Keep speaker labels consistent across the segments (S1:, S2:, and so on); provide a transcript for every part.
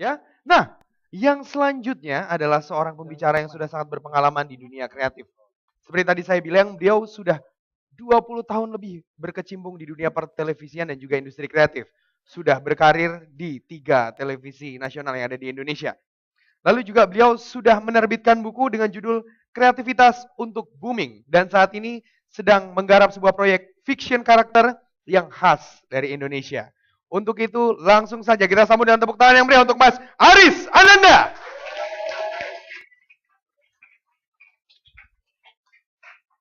S1: Ya. Nah, yang selanjutnya adalah seorang pembicara yang sudah sangat berpengalaman di dunia kreatif. Seperti tadi saya bilang, beliau sudah 20 tahun lebih berkecimpung di dunia pertelevisian dan juga industri kreatif. Sudah berkarir di 3 televisi nasional yang ada di Indonesia. Lalu juga beliau sudah menerbitkan buku dengan judul Kreativitas untuk Booming. Dan saat ini sedang menggarap sebuah proyek fiction karakter yang khas dari Indonesia. Untuk itu langsung saja kita sambut dengan tepuk tangan yang meriah untuk Mas Aris Ananda.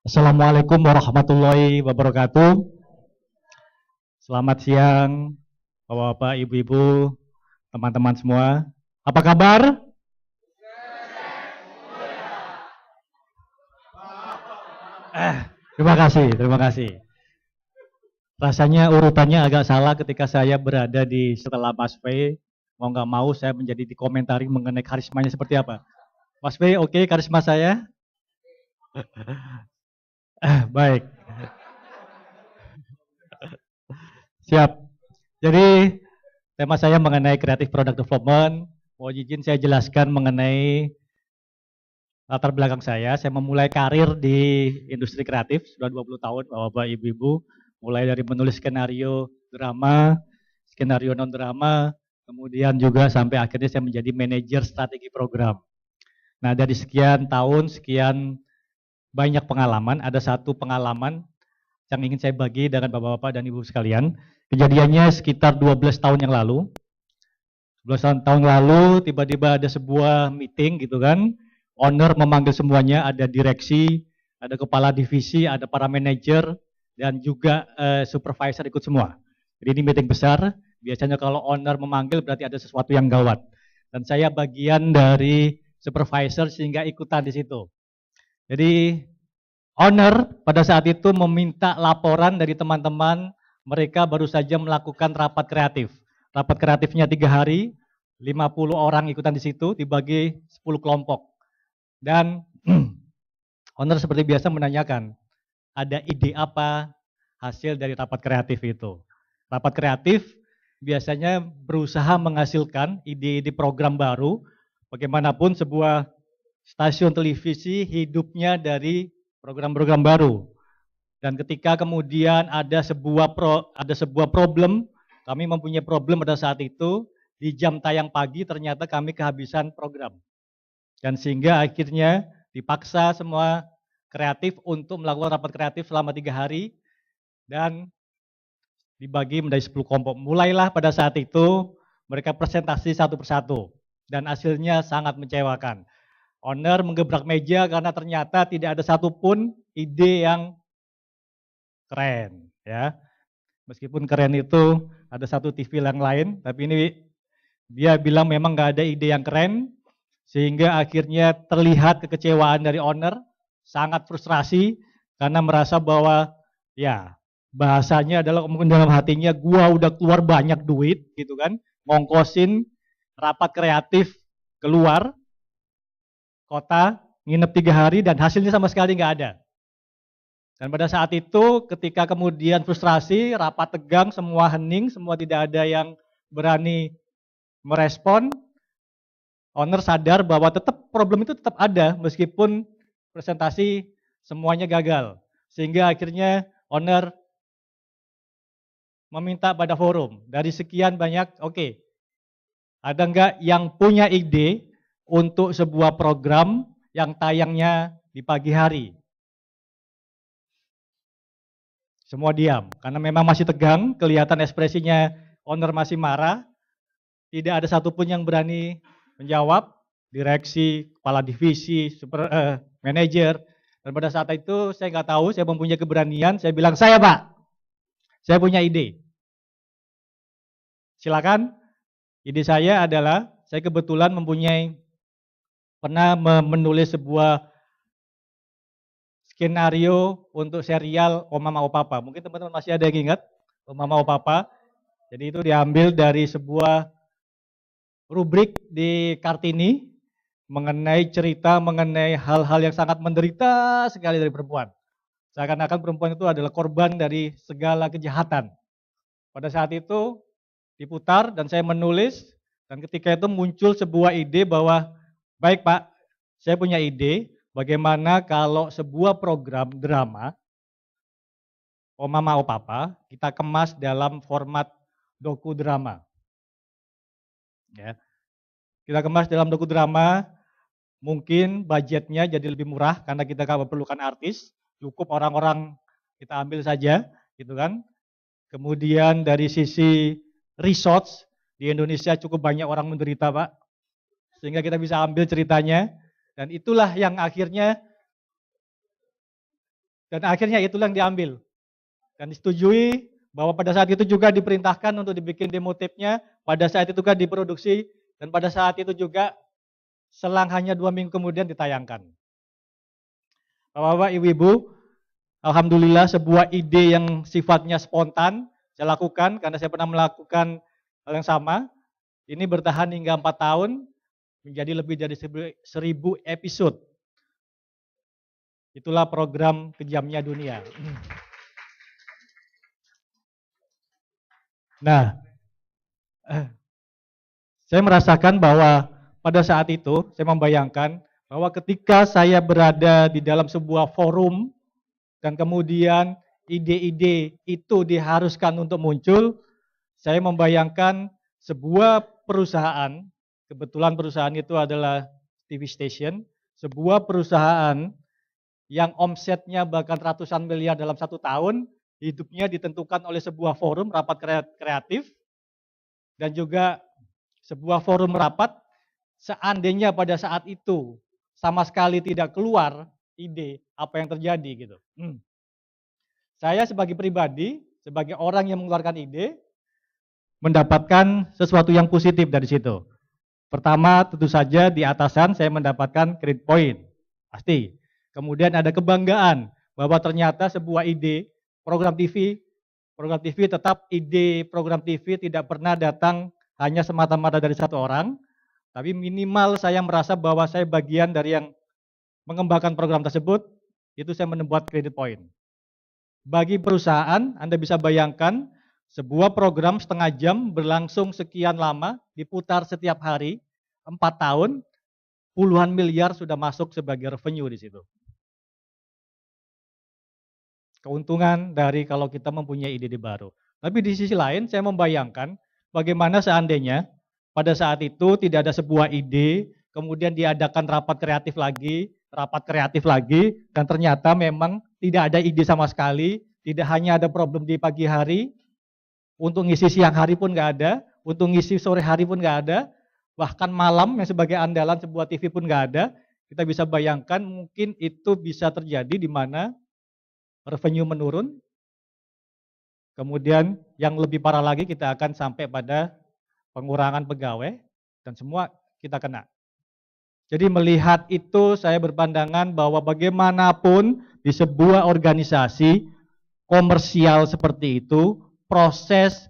S2: Assalamualaikum warahmatullahi wabarakatuh. Selamat siang, Bapak-bapak, Ibu-ibu, teman-teman semua. Apa kabar? Terima kasih, terima kasih. Rasanya urutannya agak salah ketika saya berada di setelah Mas V. Mau nggak mau saya menjadi dikomentari mengenai karismanya seperti apa. Mas V, oke karisma saya? Baik, siap. Jadi tema saya mengenai creative product development. Mau izin saya jelaskan mengenai latar belakang saya memulai karir di industri kreatif sudah 20 tahun, Bapak Ibu-ibu, mulai dari menulis skenario drama, skenario non drama, kemudian juga sampai akhirnya saya menjadi manajer strategi program. Nah, dari sekian tahun, sekian banyak pengalaman, ada satu pengalaman yang ingin saya bagi dengan Bapak-bapak dan Ibu sekalian. Kejadiannya sekitar 12 tahun yang lalu. 12 tahun lalu tiba-tiba ada sebuah meeting gitu kan, owner memanggil semuanya, ada direksi, ada kepala divisi, ada para manajer, dan juga supervisor ikut semua. Jadi ini meeting besar, biasanya kalau owner memanggil berarti ada sesuatu yang gawat. Dan saya bagian dari supervisor sehingga ikutan di situ. Jadi owner pada saat itu meminta laporan dari teman-teman, mereka baru saja melakukan rapat kreatif. Rapat kreatifnya 3 hari, 50 orang ikutan di situ, dibagi 10 kelompok. Dan owner seperti biasa menanyakan, ada ide apa hasil dari rapat kreatif itu. Rapat kreatif biasanya berusaha menghasilkan ide-ide program baru, bagaimanapun sebuah stasiun televisi hidupnya dari program-program baru. Dan ketika kemudian ada sebuah problem, kami mempunyai problem pada saat itu, di jam tayang pagi ternyata kami kehabisan program. Dan sehingga akhirnya dipaksa semua kreatif untuk melakukan rapat kreatif selama 3 hari dan dibagi menjadi 10 kelompok. Mulailah pada saat itu mereka presentasi satu persatu dan hasilnya sangat mengecewakan. Owner menggebrak meja karena ternyata tidak ada satupun ide yang keren, ya. Meskipun keren itu ada satu TV yang lain, tapi ini dia bilang memang nggak ada ide yang keren, sehingga akhirnya terlihat kekecewaan dari owner, sangat frustrasi karena merasa bahwa ya bahasanya adalah mungkin dalam hatinya gua udah keluar banyak duit gitu kan, ngongkosin rapat kreatif keluar kota, nginep 3 hari dan hasilnya sama sekali nggak ada. Dan pada saat itu ketika kemudian frustrasi, rapat tegang, semua hening, semua tidak ada yang berani merespon, owner sadar bahwa problem itu tetap ada meskipun presentasi semuanya gagal. Sehingga akhirnya owner meminta pada forum, dari sekian banyak, oke, ada nggak yang punya ide untuk sebuah program yang tayangnya di pagi hari? Semua diam, karena memang masih tegang, kelihatan ekspresinya owner masih marah, tidak ada satupun yang berani menjawab, direksi, kepala divisi, manajer. Dan pada saat itu saya nggak tahu, saya mempunyai keberanian, saya bilang, saya Pak, saya punya ide. Silakan, ide saya adalah, saya kebetulan pernah menulis sebuah skenario untuk serial Om Mama O Papa. Mungkin teman-teman masih ada yang ingat Om Mama O Papa. Jadi itu diambil dari sebuah rubrik di Kartini mengenai cerita mengenai hal-hal yang sangat menderita sekali dari perempuan. Seakan-akan perempuan itu adalah korban dari segala kejahatan. Pada saat itu diputar dan saya menulis, Dan ketika itu muncul sebuah ide bahwa, baik Pak, saya punya ide bagaimana kalau sebuah program drama, Oh Mama Oh Papa, kita kemas dalam format dokudrama. Ya. Kita kemas dalam dokudrama, mungkin budgetnya jadi lebih murah karena kita nggak memerlukan artis, cukup orang-orang kita ambil saja, gitu kan. Kemudian dari sisi resource, di Indonesia cukup banyak orang menderita Pak, sehingga kita bisa ambil ceritanya, dan itulah yang akhirnya itulah yang diambil dan disetujui bahwa pada saat itu juga diperintahkan untuk dibikin demo tape-nya, pada saat itu juga diproduksi, dan pada saat itu juga selang hanya 2 minggu kemudian ditayangkan. Bapak-bapak, ibu-ibu, alhamdulillah sebuah ide yang sifatnya spontan saya lakukan karena saya pernah melakukan hal yang sama. Ini bertahan hingga 4 tahun, menjadi lebih dari 1.000 episode. Itulah program Kejamnya Dunia. Nah, saya merasakan bahwa pada saat itu saya membayangkan bahwa ketika saya berada di dalam sebuah forum dan kemudian ide-ide itu diharuskan untuk muncul, saya membayangkan sebuah perusahaan, kebetulan perusahaan itu adalah TV station, sebuah perusahaan yang omsetnya bahkan ratusan miliar dalam 1 tahun, hidupnya ditentukan oleh sebuah forum rapat kreatif, dan juga sebuah forum rapat, seandainya pada saat itu sama sekali tidak keluar ide, apa yang terjadi gitu. Saya sebagai pribadi, sebagai orang yang mengeluarkan ide, mendapatkan sesuatu yang positif dari situ. Pertama, tentu saja di atasan saya mendapatkan credit point, pasti. Kemudian ada kebanggaan bahwa ternyata sebuah ide program TV tetap ide program TV tidak pernah datang hanya semata-mata dari satu orang, tapi minimal saya merasa bahwa saya bagian dari yang mengembangkan program tersebut, itu saya mendapat credit point. Bagi perusahaan, Anda bisa bayangkan sebuah program setengah jam berlangsung sekian lama, diputar setiap hari, 4 tahun, puluhan miliar sudah masuk sebagai revenue di situ. Keuntungan dari kalau kita mempunyai ide baru. Tapi di sisi lain saya membayangkan bagaimana seandainya pada saat itu tidak ada sebuah ide, kemudian diadakan rapat kreatif lagi, dan ternyata memang tidak ada ide sama sekali, tidak hanya ada problem di pagi hari, untuk ngisi siang hari pun nggak ada, untuk ngisi sore hari pun nggak ada, bahkan malam yang sebagai andalan sebuah TV pun nggak ada. Kita bisa bayangkan mungkin itu bisa terjadi di mana revenue menurun, kemudian yang lebih parah lagi kita akan sampai pada pengurangan pegawai, dan semua kita kena. Jadi melihat itu saya berpandangan bahwa bagaimanapun di sebuah organisasi komersial seperti itu, proses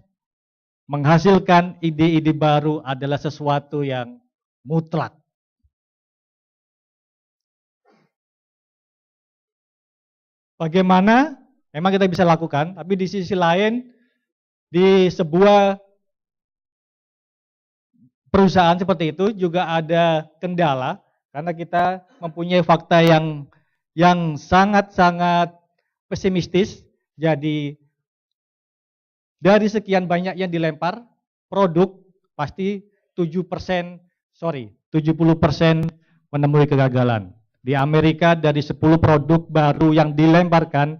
S2: menghasilkan ide-ide baru adalah sesuatu yang mutlak. Bagaimana? Memang kita bisa lakukan, tapi di sisi lain, di sebuah perusahaan seperti itu juga ada kendala, karena kita mempunyai fakta yang sangat-sangat pesimistis. Jadi dari sekian banyak yang dilempar, produk pasti 70% menemui kegagalan. Di Amerika dari 10 produk baru yang dilemparkan,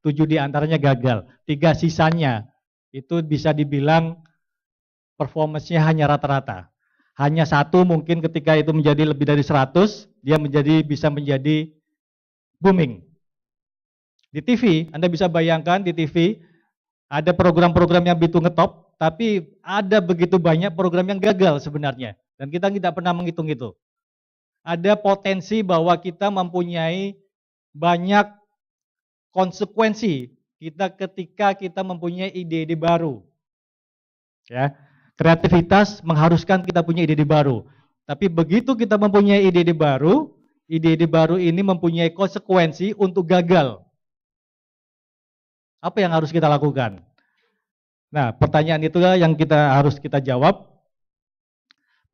S2: 7 diantaranya gagal. 3 sisanya itu bisa dibilang performance-nya hanya rata-rata. Hanya 1 mungkin ketika itu menjadi lebih dari 100, dia bisa menjadi booming. Di TV, Anda bisa bayangkan di TV, ada program-program yang begitu ngetop, tapi ada begitu banyak program yang gagal sebenarnya. Dan kita tidak pernah menghitung itu. Ada potensi bahwa kita mempunyai banyak konsekuensi kita ketika kita mempunyai ide-ide baru. Ya, kreativitas mengharuskan kita punya ide-ide baru. Tapi begitu kita mempunyai ide-ide baru ini mempunyai konsekuensi untuk gagal. Apa yang harus kita lakukan? Nah, pertanyaan itulah yang harus kita jawab.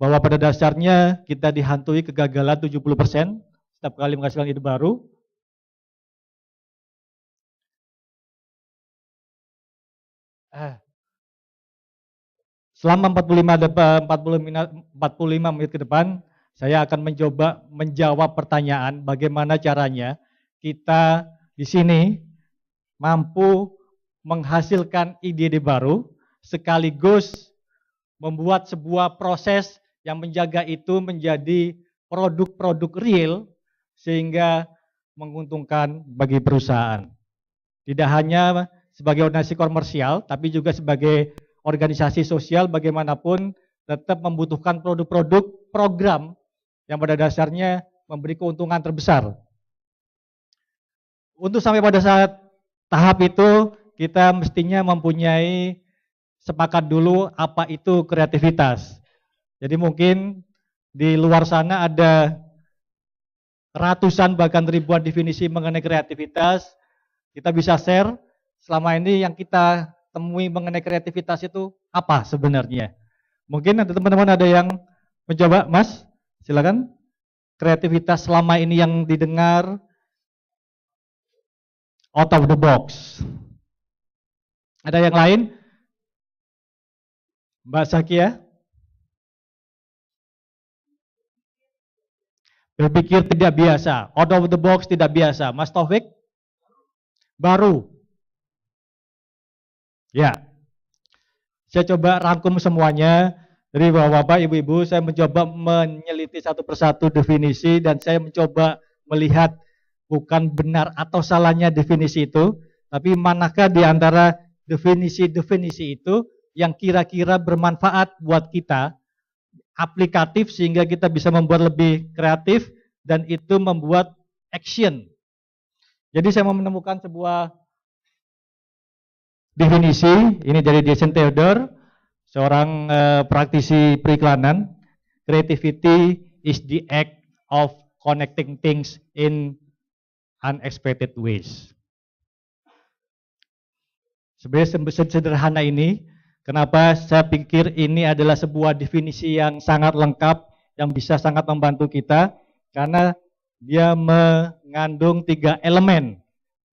S2: bahwa pada dasarnya kita dihantui kegagalan 70% setiap kali menghasilkan ide baru. Selama 45 menit ke depan, saya akan mencoba menjawab pertanyaan bagaimana caranya kita di sini mampu menghasilkan ide-ide baru sekaligus membuat sebuah proses yang menjaga itu menjadi produk-produk real sehingga menguntungkan bagi perusahaan. Tidak hanya sebagai organisasi komersial, tapi juga sebagai organisasi sosial bagaimanapun tetap membutuhkan produk-produk program yang pada dasarnya memberi keuntungan terbesar. Untuk sampai pada saat tahap itu, kita mestinya mempunyai sepakat dulu apa itu kreativitas. Jadi mungkin di luar sana ada ratusan bahkan ribuan definisi mengenai kreativitas. Kita bisa share selama ini yang kita temui mengenai kreativitas itu apa sebenarnya. Mungkin ada teman-teman ada yang mencoba, Mas, silakan. Kreativitas selama ini yang didengar out of the box. Ada yang lain? Mbak Zakia? Berpikir tidak biasa, out of the box tidak biasa. Mas Taufik? Baru. Ya. Saya coba rangkum semuanya. Jadi Bapak-Bapak, Ibu-Ibu, saya mencoba meneliti satu persatu definisi dan saya mencoba melihat bukan benar atau salahnya definisi itu, tapi manakah di antara definisi-definisi itu yang kira-kira bermanfaat buat kita, aplikatif sehingga kita bisa membuat lebih kreatif dan itu membuat action. Jadi saya mau menemukan sebuah definisi, ini dari Jason Theodore, seorang praktisi periklanan. Creativity is the act of connecting things in unexpected ways. Sebenarnya sederhana ini, kenapa saya pikir ini adalah sebuah definisi yang sangat lengkap, yang bisa sangat membantu kita, karena dia mengandung 3 elemen.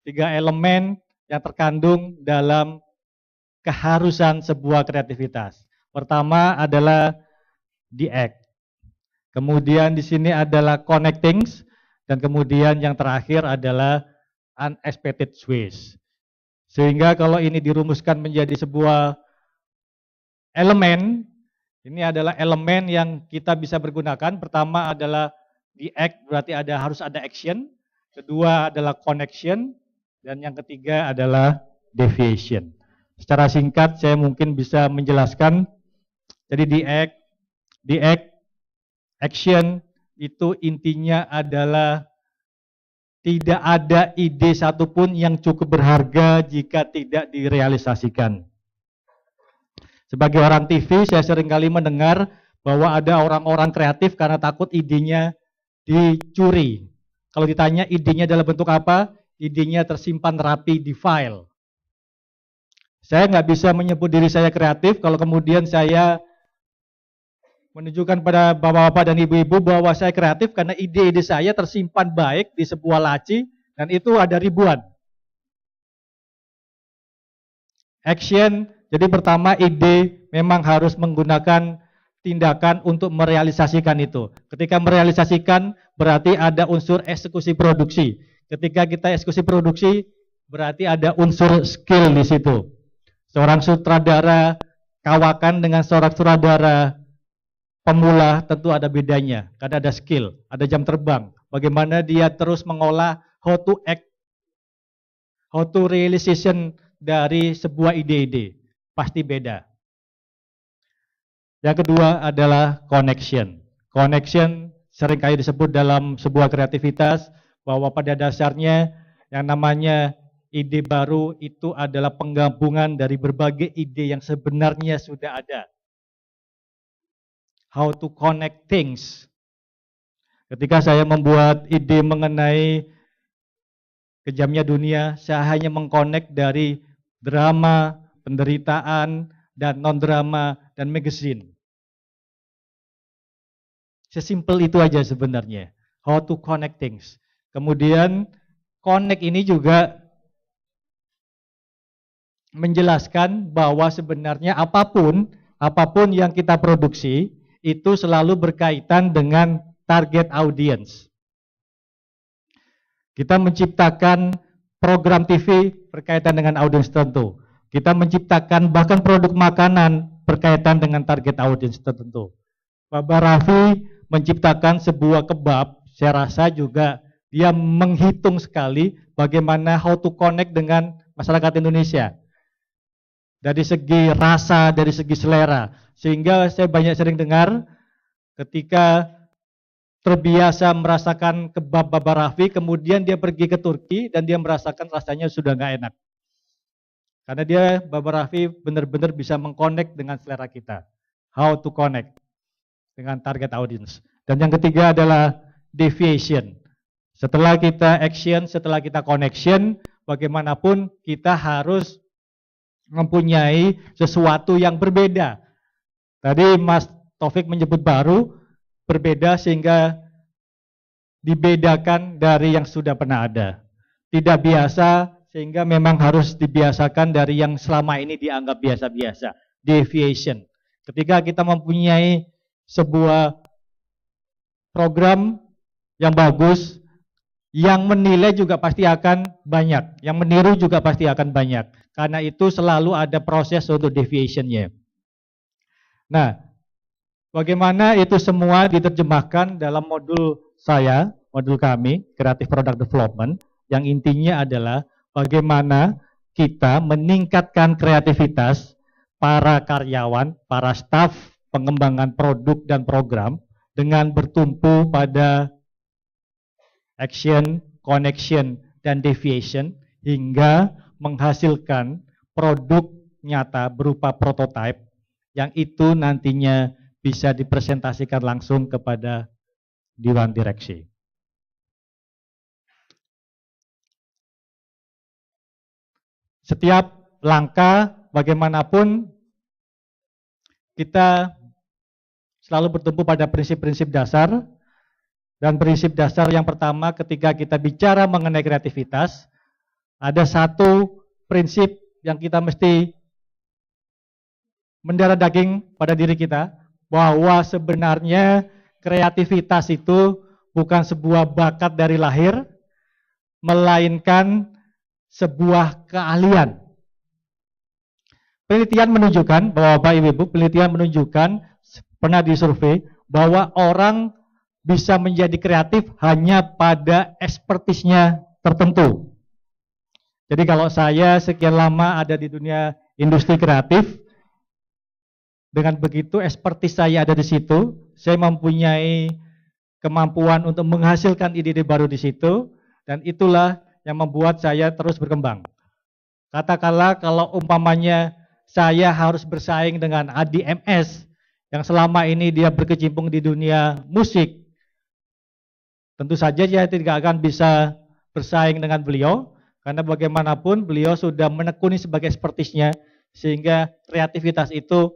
S2: 3 elemen yang terkandung dalam keharusan sebuah kreativitas. Pertama adalah the act. Kemudian di sini adalah connecting dan kemudian yang terakhir adalah unexpected ways. Sehingga kalau ini dirumuskan menjadi sebuah elemen, ini adalah elemen yang kita bisa bergunakan. Pertama adalah the act, berarti harus ada action. Kedua adalah connection dan yang ketiga adalah deviation. Secara singkat saya mungkin bisa menjelaskan. Jadi the act, action itu intinya adalah tidak ada ide satupun yang cukup berharga jika tidak direalisasikan. Sebagai orang TV saya seringkali mendengar bahwa ada orang-orang kreatif karena takut idenya dicuri. Kalau ditanya idenya dalam bentuk apa, idenya tersimpan rapi di file. Saya nggak bisa menyebut diri saya kreatif kalau kemudian saya menunjukkan pada bapak-bapak dan ibu-ibu bahwa saya kreatif karena ide-ide saya tersimpan baik di sebuah laci dan itu ada ribuan. Action, jadi pertama ide memang harus menggunakan tindakan untuk merealisasikan itu. Ketika merealisasikan berarti ada unsur eksekusi produksi. Ketika kita eksekusi produksi berarti ada unsur skill di situ. Seorang sutradara kawakan dengan seorang sutradara pemula tentu ada bedanya, karena ada skill, ada jam terbang. Bagaimana dia terus mengolah how to act, how to realization dari sebuah ide-ide, pasti beda. Yang kedua adalah connection. Connection seringkali disebut dalam sebuah kreativitas bahwa pada dasarnya yang namanya ide baru itu adalah penggabungan dari berbagai ide yang sebenarnya sudah ada. How to connect things. Ketika saya membuat ide mengenai kejamnya dunia, saya hanya mengkonek dari drama, penderitaan, dan non-drama, dan magazine. Sesimpel itu aja sebenarnya. How to connect things. Kemudian connect ini juga menjelaskan bahwa sebenarnya apapun yang kita produksi itu selalu berkaitan dengan target audience. Kita menciptakan program TV berkaitan dengan audiens tertentu. Kita menciptakan bahkan produk makanan berkaitan dengan target audiens tertentu. Bapak Raffi menciptakan sebuah kebab, saya rasa juga dia menghitung sekali bagaimana how to connect dengan masyarakat Indonesia. Dari segi rasa, dari segi selera. Sehingga saya banyak sering dengar ketika terbiasa merasakan kebab Bapak Raffi, kemudian dia pergi ke Turki dan dia merasakan rasanya sudah nggak enak. Karena dia, Bapak Raffi, benar-benar bisa mengconnect dengan selera kita. How to connect dengan target audience. Dan yang ketiga adalah deviation. Setelah kita action, setelah kita connection, bagaimanapun kita harus mempunyai sesuatu yang berbeda. Tadi Mas Taufik menyebut baru, berbeda sehingga dibedakan dari yang sudah pernah ada. Tidak biasa sehingga memang harus dibiasakan dari yang selama ini dianggap biasa-biasa. Deviation. Ketika kita mempunyai sebuah program yang bagus, yang menilai juga pasti akan banyak, yang meniru juga pasti akan banyak. Karena itu selalu ada proses untuk deviation-nya. Nah, bagaimana itu semua diterjemahkan dalam modul saya, modul kami, Creative Product Development, yang intinya adalah bagaimana kita meningkatkan kreativitas para karyawan, para staf, pengembangan produk dan program dengan bertumpu pada action, connection, dan deviation hingga menghasilkan produk nyata berupa prototype yang itu nantinya bisa dipresentasikan langsung kepada Dewan Direksi. Setiap langkah bagaimanapun kita selalu bertumpu pada prinsip-prinsip dasar. Dan prinsip dasar yang pertama ketika kita bicara mengenai kreativitas, ada satu prinsip yang kita mesti mendarah daging pada diri kita, bahwa sebenarnya kreativitas itu bukan sebuah bakat dari lahir, melainkan sebuah keahlian. Penelitian menunjukkan, bahwa Bapak Ibu, penelitian menunjukkan, pernah disurvei, bahwa orang bisa menjadi kreatif hanya pada expertise-nya tertentu. Jadi kalau saya sekian lama ada di dunia industri kreatif, dengan begitu expertise saya ada di situ, saya mempunyai kemampuan untuk menghasilkan ide-ide baru di situ, dan itulah yang membuat saya terus berkembang. Katakanlah kalau umpamanya saya harus bersaing dengan Adi MS, yang selama ini dia berkecimpung di dunia musik, tentu saja saya tidak akan bisa bersaing dengan beliau, karena bagaimanapun beliau sudah menekuni sebagai expertise-nya, sehingga kreativitas itu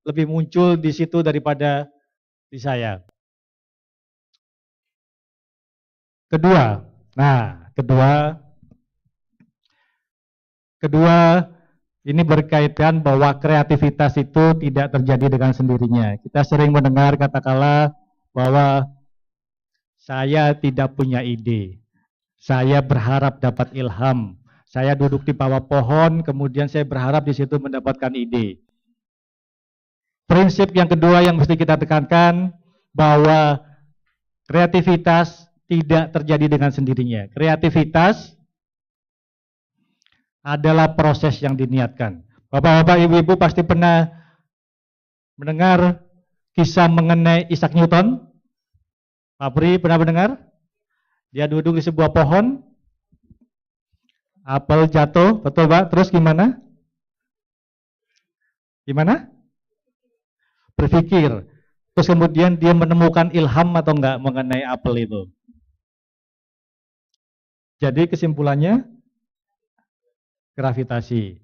S2: lebih muncul di situ daripada di saya. Kedua, ini berkaitan bahwa kreativitas itu tidak terjadi dengan sendirinya. Kita sering mendengar katakanlah bahwa saya tidak punya ide. Saya berharap dapat ilham. Saya duduk di bawah pohon, kemudian saya berharap di situ mendapatkan ide. Prinsip yang kedua yang mesti kita tekankan, bahwa kreativitas tidak terjadi dengan sendirinya. Kreativitas adalah proses yang diniatkan. Bapak-bapak, ibu-ibu pasti pernah mendengar kisah mengenai Isaac Newton. Pak Pri pernah mendengar? Dia duduk di sebuah pohon, apel jatuh, betul Pak? Terus gimana? Gimana? Berpikir. Terus kemudian dia menemukan ilham atau enggak mengenai apel itu. Jadi kesimpulannya, gravitasi.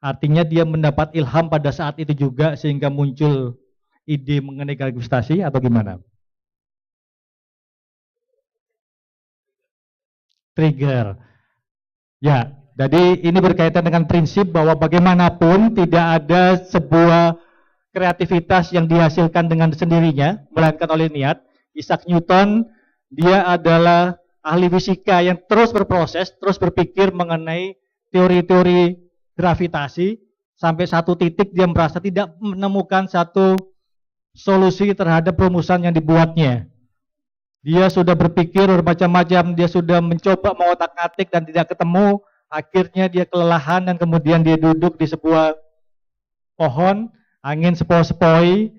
S2: Artinya dia mendapat ilham pada saat itu juga sehingga muncul ide mengenai gravitasi atau gimana? trigger. Ya, jadi ini berkaitan dengan prinsip bahwa bagaimanapun tidak ada sebuah kreativitas yang dihasilkan dengan sendirinya, melainkan oleh niat. Isaac Newton, dia adalah ahli fisika yang terus berproses, terus berpikir mengenai teori-teori gravitasi, sampai satu titik dia merasa tidak menemukan satu solusi terhadap rumusan yang dibuatnya. Dia sudah berpikir bermacam-macam, dia sudah mencoba mengotak-atik dan tidak ketemu. Akhirnya dia kelelahan dan kemudian dia duduk di sebuah pohon, angin sepoi-sepoi.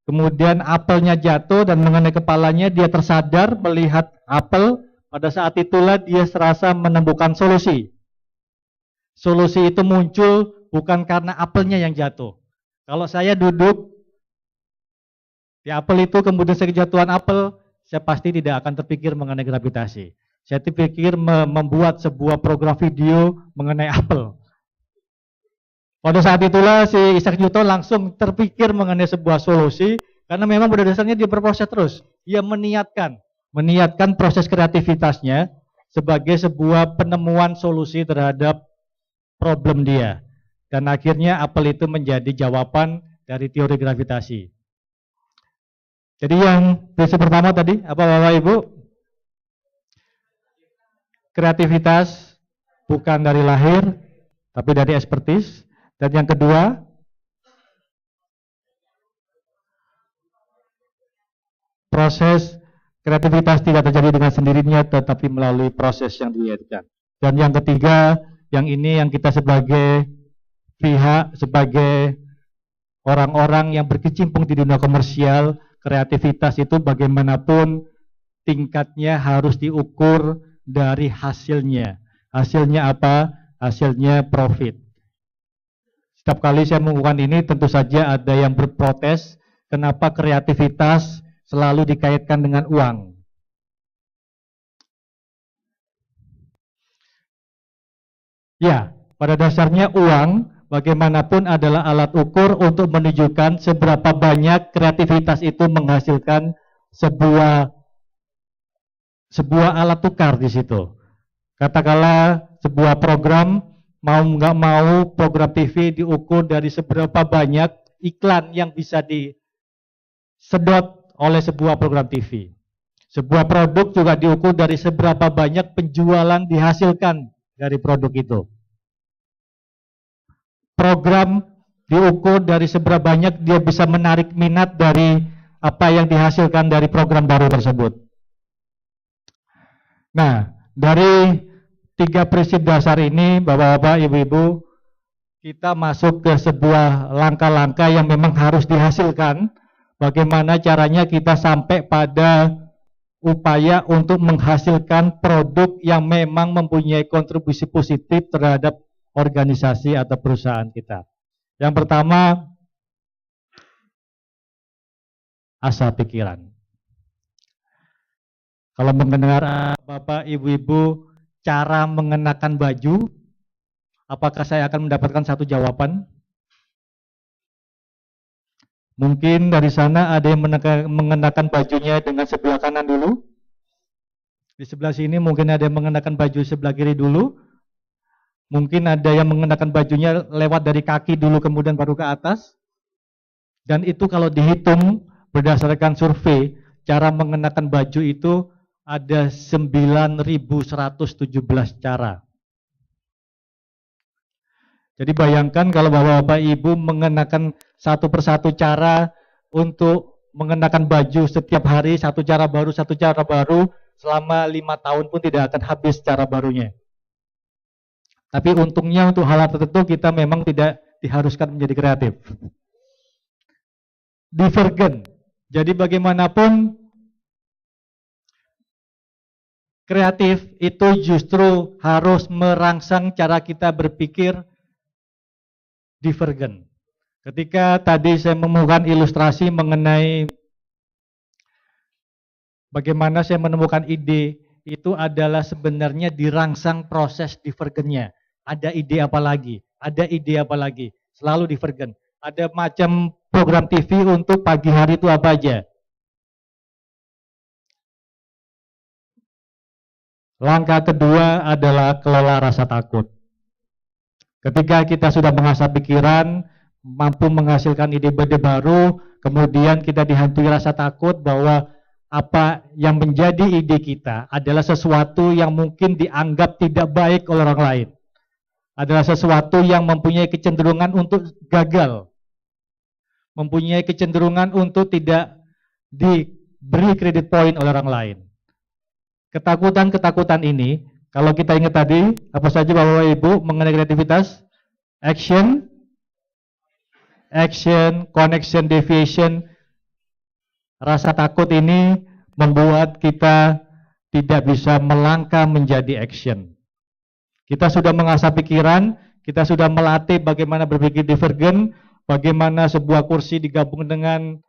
S2: Kemudian apelnya jatuh dan mengenai kepalanya, dia tersadar melihat apel. Pada saat itulah dia serasa menemukan solusi. Solusi itu muncul bukan karena apelnya yang jatuh. Kalau saya duduk di apel itu, kemudian saya kejatuhan apel, saya pasti tidak akan terpikir mengenai gravitasi. Saya terpikir membuat sebuah program video mengenai apel. Pada saat itulah si Isaac Newton langsung terpikir mengenai sebuah solusi, karena memang pada dasarnya dia berproses terus. Dia meniatkan proses kreativitasnya sebagai sebuah penemuan solusi terhadap problem dia. Dan akhirnya apel itu menjadi jawaban dari teori gravitasi. Jadi yang prinsip pertama tadi, apa Bapak Ibu? Kreativitas bukan dari lahir, tapi dari expertise. Dan yang kedua, proses kreativitas tidak terjadi dengan sendirinya, tetapi melalui proses yang dilihatkan. Dan yang ketiga, yang ini yang kita sebagai pihak, sebagai orang-orang yang berkecimpung di dunia komersial, kreativitas itu bagaimanapun tingkatnya harus diukur dari hasilnya. Hasilnya apa? Hasilnya profit. Setiap kali saya melakukan ini tentu saja ada yang berprotes, kenapa kreativitas selalu dikaitkan dengan uang. Ya, pada dasarnya uang bagaimanapun adalah alat ukur untuk menunjukkan seberapa banyak kreativitas itu menghasilkan sebuah alat tukar di situ. Katakanlah sebuah program, mau nggak mau program TV diukur dari seberapa banyak iklan yang bisa disedot oleh sebuah program TV. Sebuah produk juga diukur dari seberapa banyak penjualan dihasilkan dari produk itu. Program diukur dari seberapa banyak dia bisa menarik minat dari apa yang dihasilkan dari program baru tersebut. Nah, dari 3 prinsip dasar ini, Bapak-bapak, Ibu-ibu, kita masuk ke sebuah langkah-langkah yang memang harus dihasilkan. Bagaimana caranya kita sampai pada upaya untuk menghasilkan produk yang memang mempunyai kontribusi positif terhadap organisasi atau perusahaan kita. Yang pertama, asal pikiran. Kalau mendengar Bapak, Ibu-ibu, cara mengenakan baju, apakah saya akan mendapatkan satu jawaban? Mungkin dari sana ada yang mengenakan bajunya dengan sebelah kanan dulu. Di sebelah sini mungkin ada yang mengenakan baju sebelah kiri dulu. Mungkin ada yang mengenakan bajunya lewat dari kaki dulu kemudian baru ke atas. Dan itu kalau dihitung berdasarkan survei, cara mengenakan baju itu ada 9.117 cara. Jadi bayangkan kalau Bapak-bapak Ibu mengenakan satu persatu cara untuk mengenakan baju setiap hari, satu cara baru, selama 5 tahun pun tidak akan habis cara barunya. Tapi untungnya untuk hal tertentu kita memang tidak diharuskan menjadi kreatif. Divergen. Jadi bagaimanapun kreatif itu justru harus merangsang cara kita berpikir divergen. Ketika tadi saya menemukan ilustrasi mengenai bagaimana saya menemukan ide, itu adalah sebenarnya dirangsang proses divergennya. Ada ide apa lagi? Ada ide apa lagi? Selalu divergen. Ada macam program TV untuk pagi hari itu apa aja? Langkah kedua adalah kelola rasa takut. Ketika kita sudah mengasah pikiran, mampu menghasilkan ide-ide baru, kemudian kita dihantui rasa takut bahwa apa yang menjadi ide kita adalah sesuatu yang mungkin dianggap tidak baik oleh orang lain. Adalah sesuatu yang mempunyai kecenderungan untuk gagal. Mempunyai kecenderungan untuk tidak diberi kredit point oleh orang lain. Ketakutan-ketakutan ini, kalau kita ingat tadi, apa saja Bapak Ibu mengenai kreativitas? Action, connection, deviation. Rasa takut ini membuat kita tidak bisa melangkah menjadi action. Kita sudah mengasah pikiran, kita sudah melatih bagaimana berpikir divergen, bagaimana sebuah kursi digabung dengan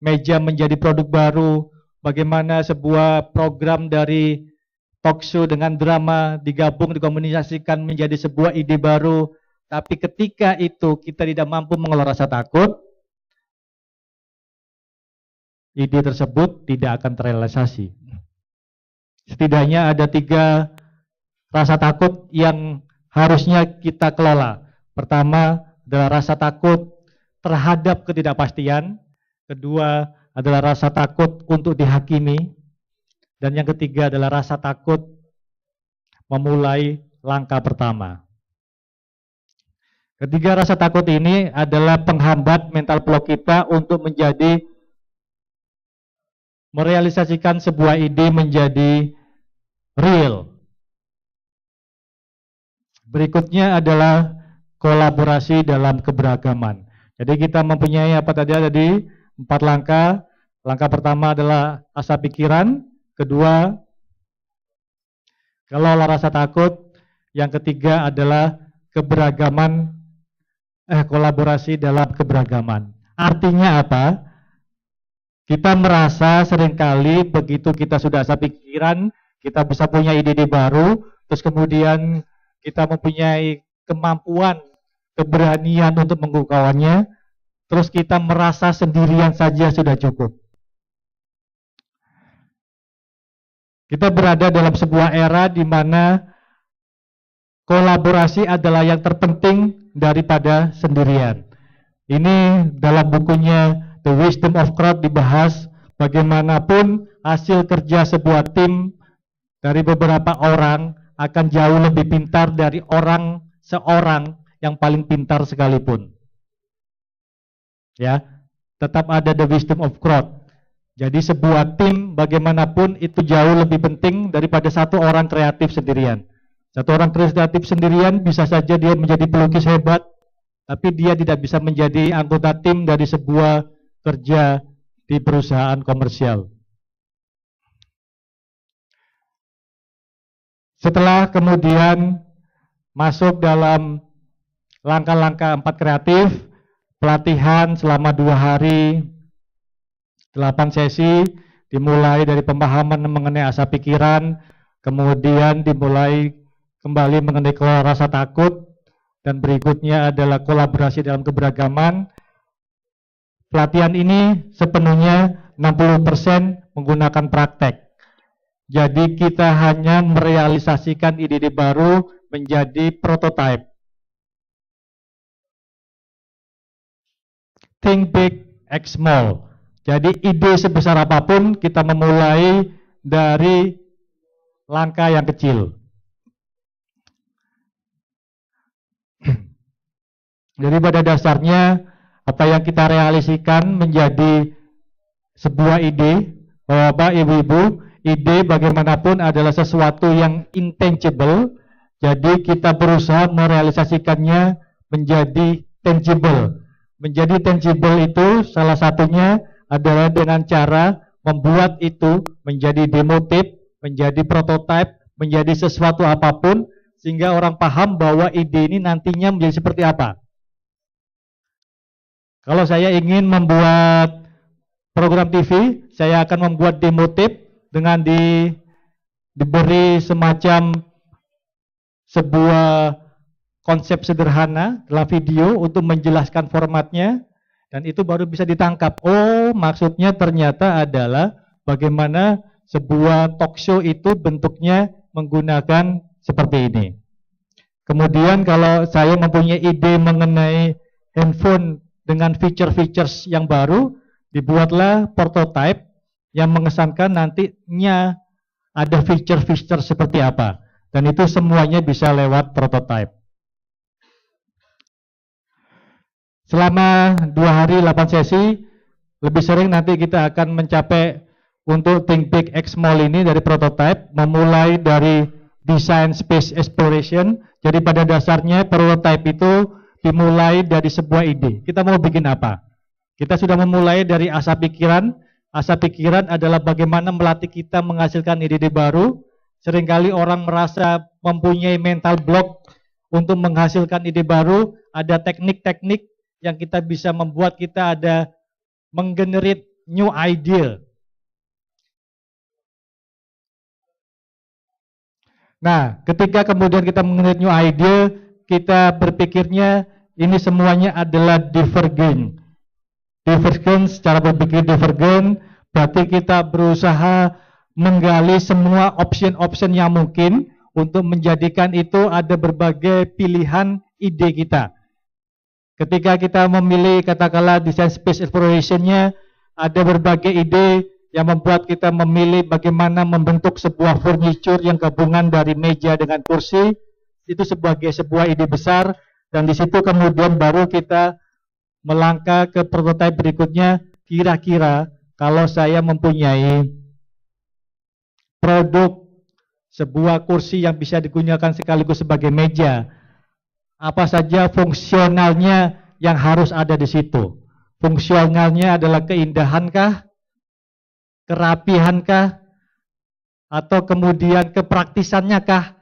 S2: meja menjadi produk baru, bagaimana sebuah program dari talk show dengan drama digabung, dikomunikasikan menjadi sebuah ide baru. Tapi ketika itu kita tidak mampu mengelola rasa takut, ide tersebut tidak akan terrealisasi. Setidaknya ada 3 rasa takut yang harusnya kita kelola. Pertama adalah rasa takut terhadap ketidakpastian. Kedua adalah rasa takut untuk dihakimi. Dan yang ketiga adalah rasa takut memulai langkah pertama. Ketiga rasa takut ini adalah penghambat mental block kita untuk merealisasikan sebuah ide menjadi real. Berikutnya adalah kolaborasi dalam keberagaman. Jadi kita mempunyai apa tadi ada di 4 langkah. Langkah pertama adalah asah pikiran, kedua kelola rasa takut, yang ketiga adalah kolaborasi dalam keberagaman. Artinya apa? Kita merasa seringkali begitu kita sudah asah pikiran, kita bisa punya ide-ide baru, terus kemudian kita mempunyai kemampuan, keberanian untuk mengungkapkannya, terus kita merasa sendirian saja sudah cukup. Kita berada dalam sebuah era di mana kolaborasi adalah yang terpenting daripada sendirian. Ini dalam bukunya The Wisdom of Crowd dibahas bagaimanapun hasil kerja sebuah tim dari beberapa orang akan jauh lebih pintar dari seorang yang paling pintar sekalipun. Ya, tetap ada the wisdom of crowd. Jadi sebuah tim bagaimanapun itu jauh lebih penting daripada satu orang kreatif sendirian. Satu orang kreatif sendirian bisa saja dia menjadi pelukis hebat, tapi dia tidak bisa menjadi anggota tim dari sebuah kerja di perusahaan komersial. Setelah kemudian masuk dalam langkah-langkah 4 kreatif, pelatihan selama 2 hari, 8 sesi, dimulai dari pemahaman mengenai asah pikiran, kemudian dimulai kembali mengenai kelola rasa takut, dan berikutnya adalah kolaborasi dalam keberagaman. Pelatihan ini sepenuhnya 60% menggunakan praktek. Jadi kita hanya merealisasikan ide-ide baru menjadi prototype. Think big, act small. Jadi ide sebesar apapun kita memulai dari langkah yang kecil. Jadi pada dasarnya apa yang kita realisasikan menjadi sebuah ide, Bapak, Ibu-ibu, ide bagaimanapun adalah sesuatu yang intangible, jadi kita berusaha merealisasikannya menjadi tangible. Menjadi tangible itu salah satunya adalah dengan cara membuat itu menjadi demo tape, menjadi prototype, menjadi sesuatu apapun, sehingga orang paham bahwa ide ini nantinya menjadi seperti apa. Kalau saya ingin membuat program TV, saya akan membuat demo tape dengan diberi semacam sebuah konsep sederhana dalam video untuk menjelaskan formatnya, dan itu baru bisa ditangkap. Oh, maksudnya ternyata adalah bagaimana sebuah talk show itu bentuknya menggunakan seperti ini. Kemudian kalau saya mempunyai ide mengenai handphone dengan feature-features yang baru, dibuatlah prototype yang mengesankan nantinya ada feature-feature seperti apa. Dan itu semuanya bisa lewat prototype. Selama 2 hari 8 sesi, lebih sering nanti kita akan mencapai untuk Think Big Act Small ini dari prototype, memulai dari design space exploration. Jadi pada dasarnya prototype itu dimulai dari sebuah ide. Kita mau bikin apa? Kita sudah memulai dari asa pikiran. Asa pikiran adalah bagaimana melatih kita menghasilkan ide-ide baru. Seringkali orang merasa mempunyai mental block untuk menghasilkan ide baru. Ada teknik-teknik yang kita bisa membuat kita ada menggenerate new idea. Nah, ketika kemudian kita menggenerate new idea, kita berpikirnya ini semuanya adalah divergent. Divergent, secara berpikir divergent, berarti kita berusaha menggali semua option-option yang mungkin untuk menjadikan itu ada berbagai pilihan ide kita. Ketika kita memilih katakanlah design space exploration-nya, ada berbagai ide yang membuat kita memilih bagaimana membentuk sebuah furniture yang gabungan dari meja dengan kursi. Itu sebagai sebuah ide besar, dan di situ kemudian baru kita melangkah ke prototipe berikutnya. Kira-kira kalau saya mempunyai produk sebuah kursi yang bisa digunakan sekaligus sebagai meja, apa saja fungsionalnya yang harus ada di situ? Fungsionalnya adalah keindahankah, kerapihankah, atau kemudian kepraktisannya kah?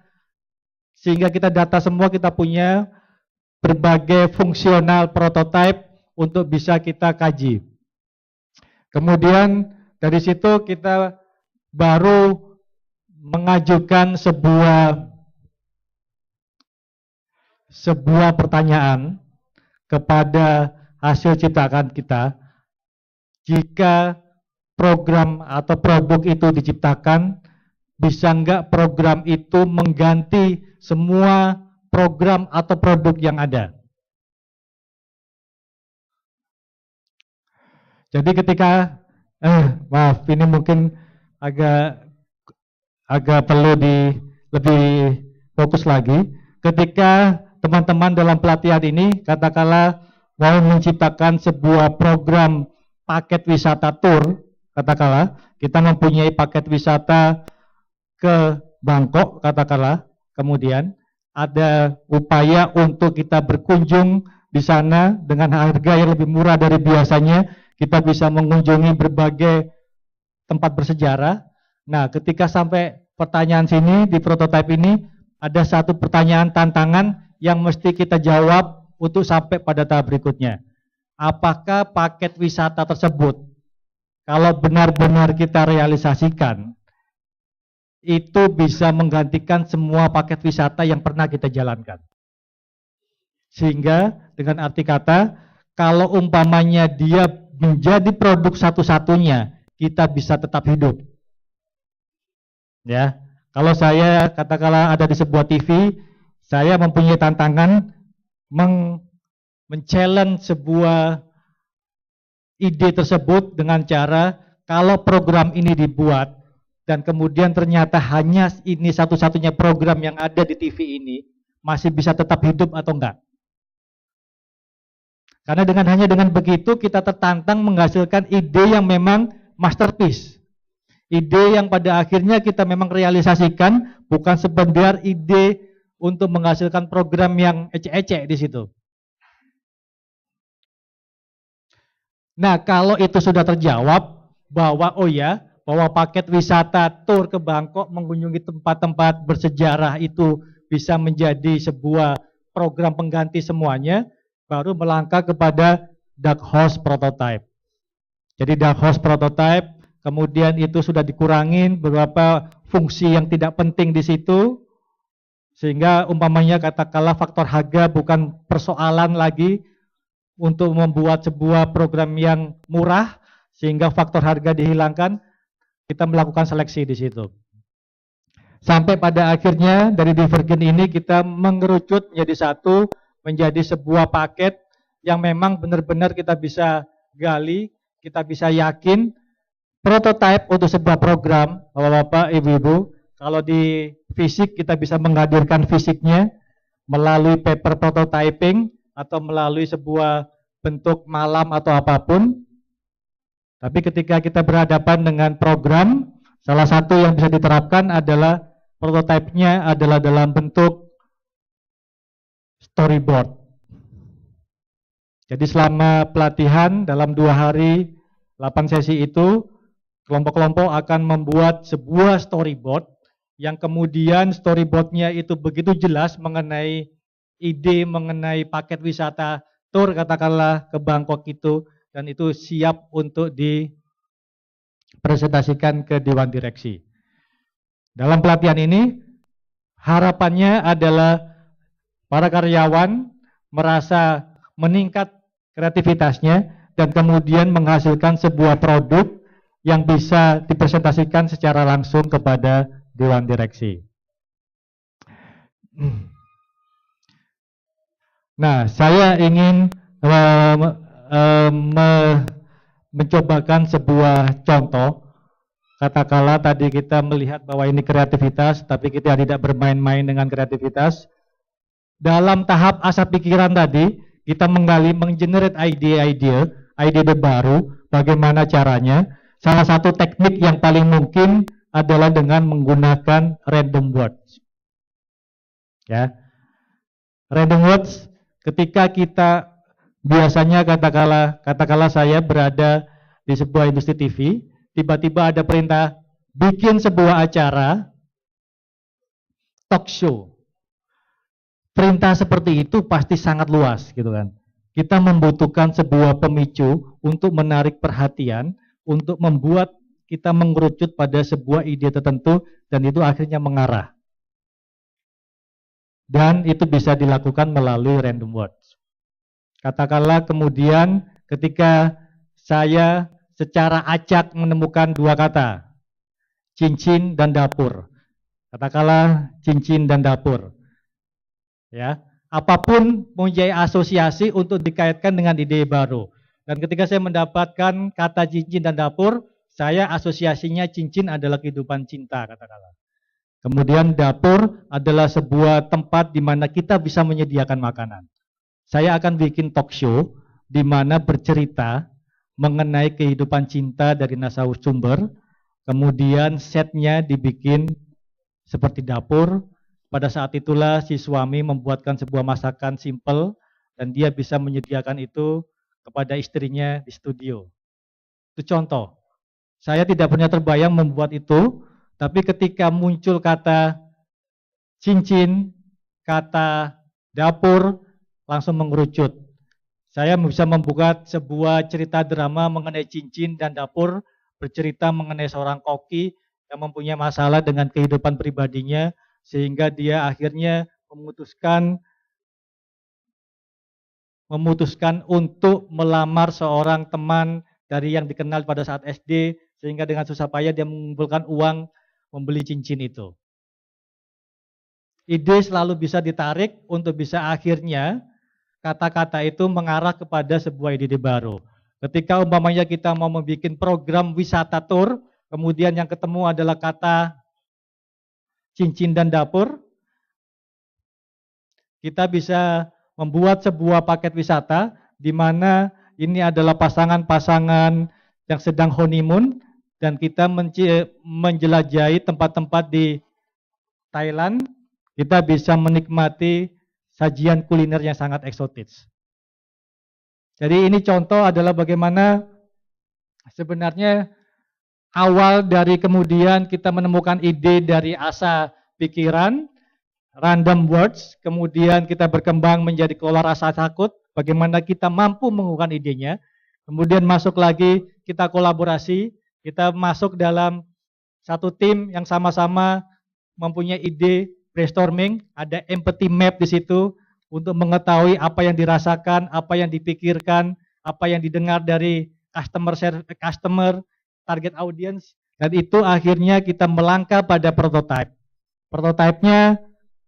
S2: Sehingga kita data semua, kita punya berbagai fungsional prototype untuk bisa kita kaji. Kemudian dari situ kita baru mengajukan sebuah pertanyaan kepada hasil ciptaan kita. Jika program atau produk itu diciptakan, bisa enggak program itu mengganti semua program atau produk yang ada? Jadi ketika, maaf, ini mungkin agak perlu lebih fokus lagi. Ketika teman-teman dalam pelatihan ini katakanlah mau menciptakan sebuah program paket wisata tour, katakanlah kita mempunyai paket wisata ke Bangkok, katakanlah, kemudian ada upaya untuk kita berkunjung di sana dengan harga yang lebih murah dari biasanya, kita bisa mengunjungi berbagai tempat bersejarah. Nah, ketika sampai pertanyaan sini di prototipe ini, ada satu pertanyaan tantangan yang mesti kita jawab untuk sampai pada tahap berikutnya. Apakah paket wisata tersebut, kalau benar-benar kita realisasikan, itu bisa menggantikan semua paket wisata yang pernah kita jalankan? Sehingga dengan arti kata, kalau umpamanya dia menjadi produk satu-satunya, kita bisa tetap hidup. Ya, kalau saya katakanlah ada di sebuah TV, saya mempunyai tantangan men-challenge sebuah ide tersebut dengan cara, kalau program ini dibuat dan kemudian ternyata hanya ini satu-satunya program yang ada di TV ini, masih bisa tetap hidup atau enggak? Karena hanya dengan begitu kita tertantang menghasilkan ide yang memang masterpiece. Ide yang pada akhirnya kita memang realisasikan, bukan sekedar ide untuk menghasilkan program yang ecek-ecek di situ. Nah, kalau itu sudah terjawab bahwa bahwa paket wisata tour ke Bangkok mengunjungi tempat-tempat bersejarah itu bisa menjadi sebuah program pengganti semuanya, baru melangkah kepada dark horse prototype. Jadi dark horse prototype, kemudian itu sudah dikurangin beberapa fungsi yang tidak penting di situ, sehingga umpamanya katakanlah faktor harga bukan persoalan lagi untuk membuat sebuah program yang murah, sehingga faktor harga dihilangkan, kita melakukan seleksi di situ. Sampai pada akhirnya dari Divergen ini kita mengerucut menjadi satu, menjadi sebuah paket yang memang benar-benar kita bisa gali, kita bisa yakin prototipe untuk sebuah program, Bapak-bapak, Ibu-ibu. Kalau di fisik kita bisa menghadirkan fisiknya melalui paper prototyping atau melalui sebuah bentuk malam atau apapun. Tapi ketika kita berhadapan dengan program, salah satu yang bisa diterapkan adalah prototipenya adalah dalam bentuk storyboard. Jadi selama pelatihan dalam 2 hari, 8 sesi itu, kelompok-kelompok akan membuat sebuah storyboard yang kemudian storyboardnya itu begitu jelas mengenai ide, mengenai paket wisata tour katakanlah ke Bangkok itu, dan itu siap untuk dipresentasikan ke Dewan Direksi. Dalam pelatihan ini, harapannya adalah para karyawan merasa meningkat kreativitasnya dan kemudian menghasilkan sebuah produk yang bisa dipresentasikan secara langsung kepada Dewan Direksi. Nah, saya ingin mencobakan sebuah contoh. Katakanlah tadi kita melihat bahwa ini kreativitas, tapi kita tidak bermain-main dengan kreativitas. Dalam tahap asap pikiran tadi, kita menggali, menggenerate ide baru, bagaimana caranya. Salah satu teknik yang paling mungkin adalah dengan menggunakan random words. Ya. Random words ketika kita biasanya katakanlah saya berada di sebuah industri TV, tiba-tiba ada perintah bikin sebuah acara talk show. Perintah seperti itu pasti sangat luas gitu kan. Kita membutuhkan sebuah pemicu untuk menarik perhatian, untuk membuat kita mengerucut pada sebuah ide tertentu dan itu akhirnya mengarah. Dan itu bisa dilakukan melalui random words. Katakanlah kemudian ketika saya secara acak menemukan 2 kata, cincin dan dapur. Katakanlah cincin dan dapur. Ya, apapun mempunyai asosiasi untuk dikaitkan dengan ide baru. Dan ketika saya mendapatkan kata cincin dan dapur, saya asosiasinya cincin adalah kehidupan cinta katakanlah. Kemudian dapur adalah sebuah tempat di mana kita bisa menyediakan makanan. Saya akan bikin talk show di mana bercerita mengenai kehidupan cinta dari narasumber. Kemudian setnya dibikin seperti dapur. Pada saat itulah si suami membuatkan sebuah masakan simple dan dia bisa menyediakan itu kepada istrinya di studio. Itu contoh. Saya tidak pernah terbayang membuat itu, tapi ketika muncul kata cincin, kata dapur, langsung mengerucut. Saya bisa membuka sebuah cerita drama mengenai cincin dan dapur, bercerita mengenai seorang koki yang mempunyai masalah dengan kehidupan pribadinya, sehingga dia akhirnya memutuskan untuk melamar seorang teman dari yang dikenal pada saat SD, sehingga dengan susah payah dia mengumpulkan uang membeli cincin itu. Ide selalu bisa ditarik untuk bisa akhirnya kata-kata itu mengarah kepada sebuah ide baru. Ketika umpamanya kita mau membuat program wisata tour, kemudian yang ketemu adalah kata cincin dan dapur, kita bisa membuat sebuah paket wisata di mana ini adalah pasangan-pasangan yang sedang honeymoon dan kita menjelajahi tempat-tempat di Thailand, kita bisa menikmati sajian kuliner yang sangat eksotis. Jadi ini contoh adalah bagaimana sebenarnya awal dari kemudian kita menemukan ide dari asa pikiran, random words, kemudian kita berkembang menjadi kelola rasa takut, bagaimana kita mampu mengungkapkan idenya, kemudian masuk lagi kita kolaborasi, kita masuk dalam satu tim yang sama-sama mempunyai ide brainstorming, ada empathy map di situ untuk mengetahui apa yang dirasakan, apa yang dipikirkan, apa yang didengar dari customer, target audience, dan itu akhirnya kita melangkah pada prototype. Prototipenya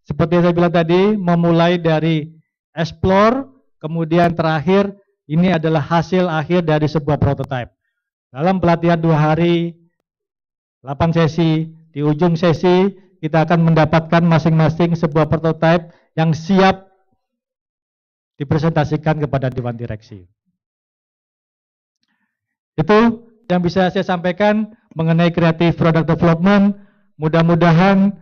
S2: seperti yang saya bilang tadi, memulai dari explore, kemudian terakhir ini adalah hasil akhir dari sebuah prototype. Dalam pelatihan 2 hari, 8 sesi, di ujung sesi kita akan mendapatkan masing-masing sebuah prototype yang siap dipresentasikan kepada Dewan Direksi. Itu yang bisa saya sampaikan mengenai Creative Product Development. Mudah-mudahan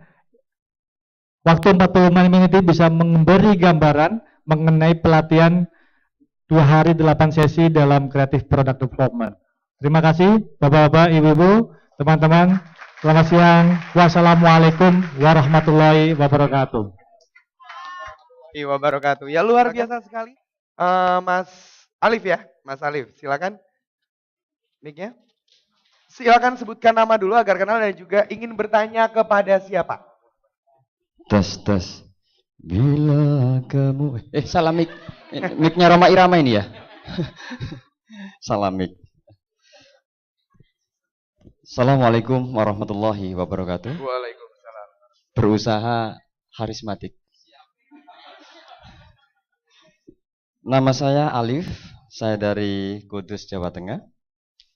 S2: waktu 45 menit ini bisa memberi gambaran mengenai pelatihan 2 hari 8 sesi dalam Creative Product Development. Terima kasih Bapak-Bapak, Ibu-Ibu, teman-teman. Selamat siang. Wassalamualaikum warahmatullahi wabarakatuh.
S1: Wabarakatuh. Ya luar biasa sekali. Mas Alif ya, Mas Alif, silakan. Mic-nya. Silakan sebutkan nama dulu agar kenal dan juga ingin bertanya kepada siapa.
S3: Tes. Bila kamu salah mic. Mic-nya Roma Irama ini ya. Salah mic. Assalamualaikum warahmatullahi wabarakatuh.
S1: Waalaikumsalam.
S3: Berusaha harismatik. Nama saya Alif, saya dari Kudus, Jawa Tengah.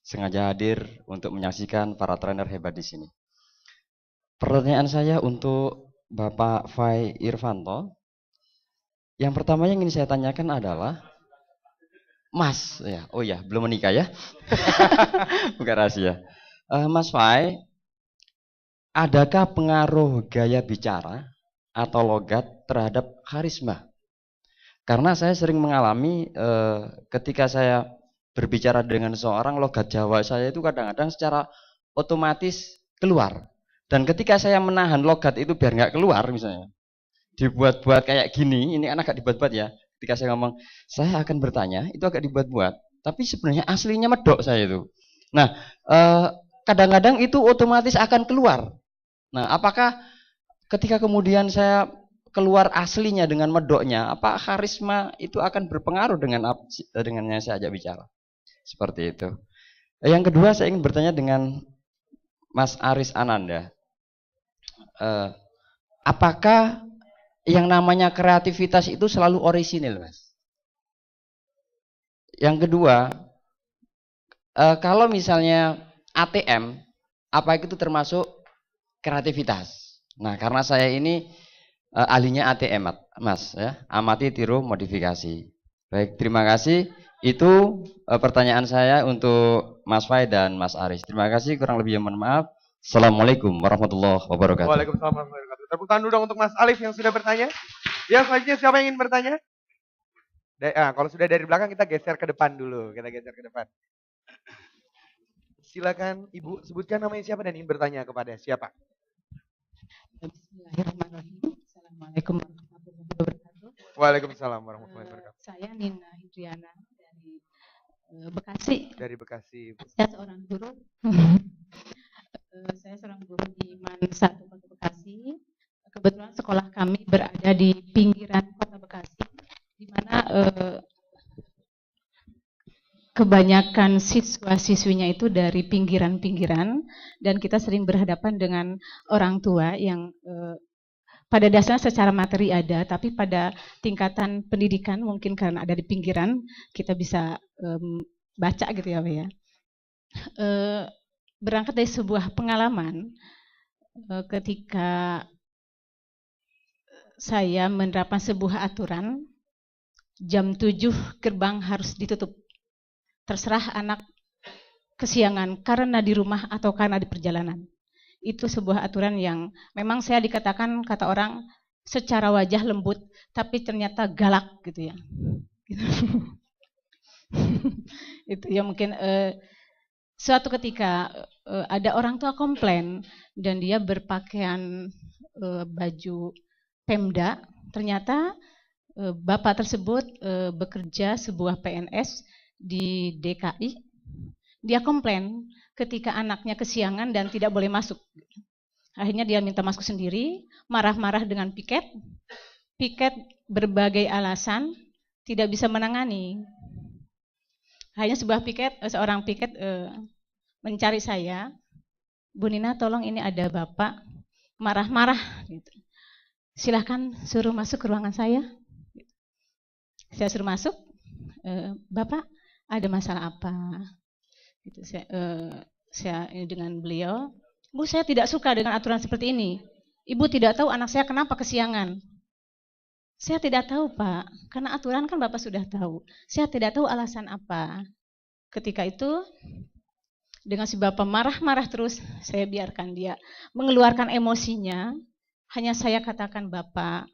S3: Sengaja hadir untuk menyaksikan para trainer hebat di sini. Pertanyaan saya untuk Bapak Fai Irvanto. Yang pertama yang ingin saya tanyakan adalah, Mas, ya, oh ya, belum menikah ya? Bukan rahasia. Mas Fai, adakah pengaruh gaya bicara atau logat terhadap karisma? Karena saya sering mengalami ketika saya berbicara dengan seorang, logat Jawa saya itu kadang-kadang secara otomatis keluar. Dan ketika saya menahan logat itu biar nggak keluar misalnya, dibuat-buat kayak gini, ini anak agak dibuat-buat ya. Ketika saya ngomong, saya akan bertanya, itu agak dibuat-buat. Tapi sebenarnya aslinya medok saya itu. Nah, kadang-kadang itu otomatis akan keluar. Nah, apakah ketika kemudian saya keluar aslinya dengan medoknya, apa karisma itu akan berpengaruh dengan yang saya ajak bicara? Seperti itu. Yang kedua, saya ingin bertanya dengan Mas Aris Ananda. Apakah yang namanya kreativitas itu selalu orisinil, Mas? Yang kedua, kalau misalnya ATM, apa itu termasuk kreativitas? Nah, karena saya ini ahlinya ATM, Mas, ya, amati, tiru, modifikasi. Baik, terima kasih. Itu pertanyaan saya untuk Mas Fai dan Mas Aris. Terima kasih, kurang lebih mohon maaf. Assalamualaikum warahmatullahi wabarakatuh.
S1: Waalaikumsalam warahmatullahi wabarakatuh. Tepuk tangan dulu dong untuk Mas Alif yang sudah bertanya. Ya, selanjutnya siapa yang ingin bertanya? Kalau sudah dari belakang kita geser ke depan dulu. Kita geser ke depan. Silakan Ibu sebutkan namanya siapa dan ingin bertanya kepada siapa.
S4: Bismillahirrahmanirrahim. Assalamualaikum warahmatullahi wabarakatuh.
S1: Waalaikumsalam warahmatullahi wabarakatuh.
S4: Saya Nina Indriana dari Bekasi.
S1: Dari Bekasi.
S4: Saya seorang guru. Saya seorang guru di MAN 1 Kota Bekasi. Kebetulan sekolah kami berada di pinggiran Kota Bekasi, di mana kebanyakan siswa-siswinya itu dari pinggiran-pinggiran, dan kita sering berhadapan dengan orang tua yang pada dasarnya secara materi ada, tapi pada tingkatan pendidikan mungkin karena ada di pinggiran kita bisa baca gitu ya Pak ya. Berangkat dari sebuah pengalaman ketika saya menerapkan sebuah aturan, jam 7 gerbang harus ditutup. Terserah anak kesiangan karena di rumah atau karena di perjalanan. Itu sebuah aturan yang memang saya dikatakan kata orang secara wajah lembut, tapi ternyata galak gitu ya. Itu ya mungkin suatu ketika ada orang tua komplain dan dia berpakaian baju Pemda, ternyata bapak tersebut bekerja sebuah PNS di DKI. Dia komplain ketika anaknya kesiangan dan tidak boleh masuk. Akhirnya dia minta masuk sendiri, marah-marah dengan piket. Piket berbagai alasan tidak bisa menangani. Akhirnya seorang piket mencari saya, Bu Nina tolong ini ada bapak marah-marah gitu. Silahkan suruh masuk ke ruangan saya. Saya suruh masuk, Bapak ada masalah apa? Gitu. Saya dengan beliau, Bu, saya tidak suka dengan aturan seperti ini. Ibu tidak tahu anak saya kenapa kesiangan. Saya tidak tahu, Pak, karena aturan kan Bapak sudah tahu. Saya tidak tahu alasan apa. Ketika itu, dengan si Bapak marah-marah terus, saya biarkan dia mengeluarkan emosinya. Hanya saya katakan, Bapak,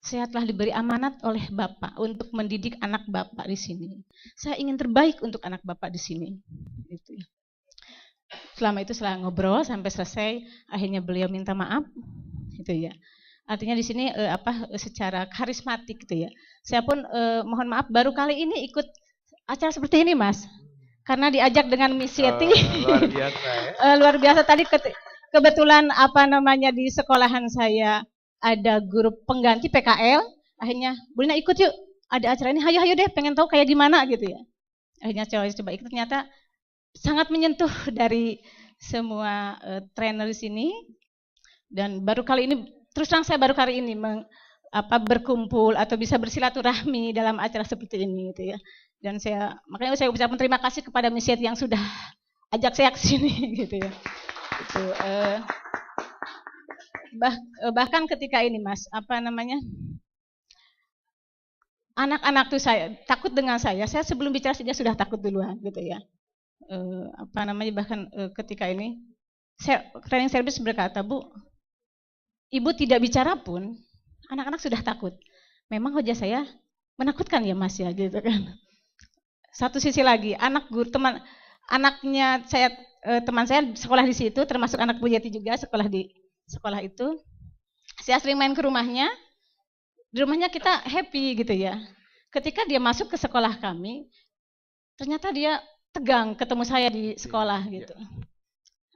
S4: saya telah diberi amanat oleh Bapak untuk mendidik anak Bapak di sini. Saya ingin terbaik untuk anak Bapak di sini. Gitu. Selama itu setelah ngobrol sampai selesai, akhirnya beliau minta maaf, gitu ya. Artinya di sini secara karismatik gitu ya. Saya pun mohon maaf baru kali ini ikut acara seperti ini, Mas. Karena diajak dengan Miss Yeti.
S1: Luar biasa ya.
S4: Luar biasa tadi kebetulan di sekolahan saya ada guru pengganti PKL, akhirnya Bu Lina ikut yuk, ada acara ini, hayo deh, pengen tahu kayak gimana gitu ya. Akhirnya coba ikut, ternyata sangat menyentuh dari semua trainer di sini. Dan baru kali ini, terus terang saya baru kali ini berkumpul atau bisa bersilaturahmi dalam acara seperti ini gitu ya. Dan makanya saya ucapkan terima kasih kepada Miss Yeti yang sudah ajak saya ke sini gitu ya. Itu, bahkan ketika ini, Mas, anak-anak tuh saya takut dengan saya sebelum bicara dia sudah takut duluan gitu ya. Bahkan ketika ini training service berkata, Bu, Ibu tidak bicara pun anak-anak sudah takut. Memang wajah saya menakutkan ya, Mas ya gitu kan. Satu sisi lagi, anaknya saya, teman saya sekolah di situ, termasuk anak Bu Yeti juga sekolah di sekolah itu. Saya sering main ke rumahnya. Di rumahnya kita happy gitu ya. Ketika dia masuk ke sekolah kami, ternyata dia tegang ketemu saya di sekolah gitu.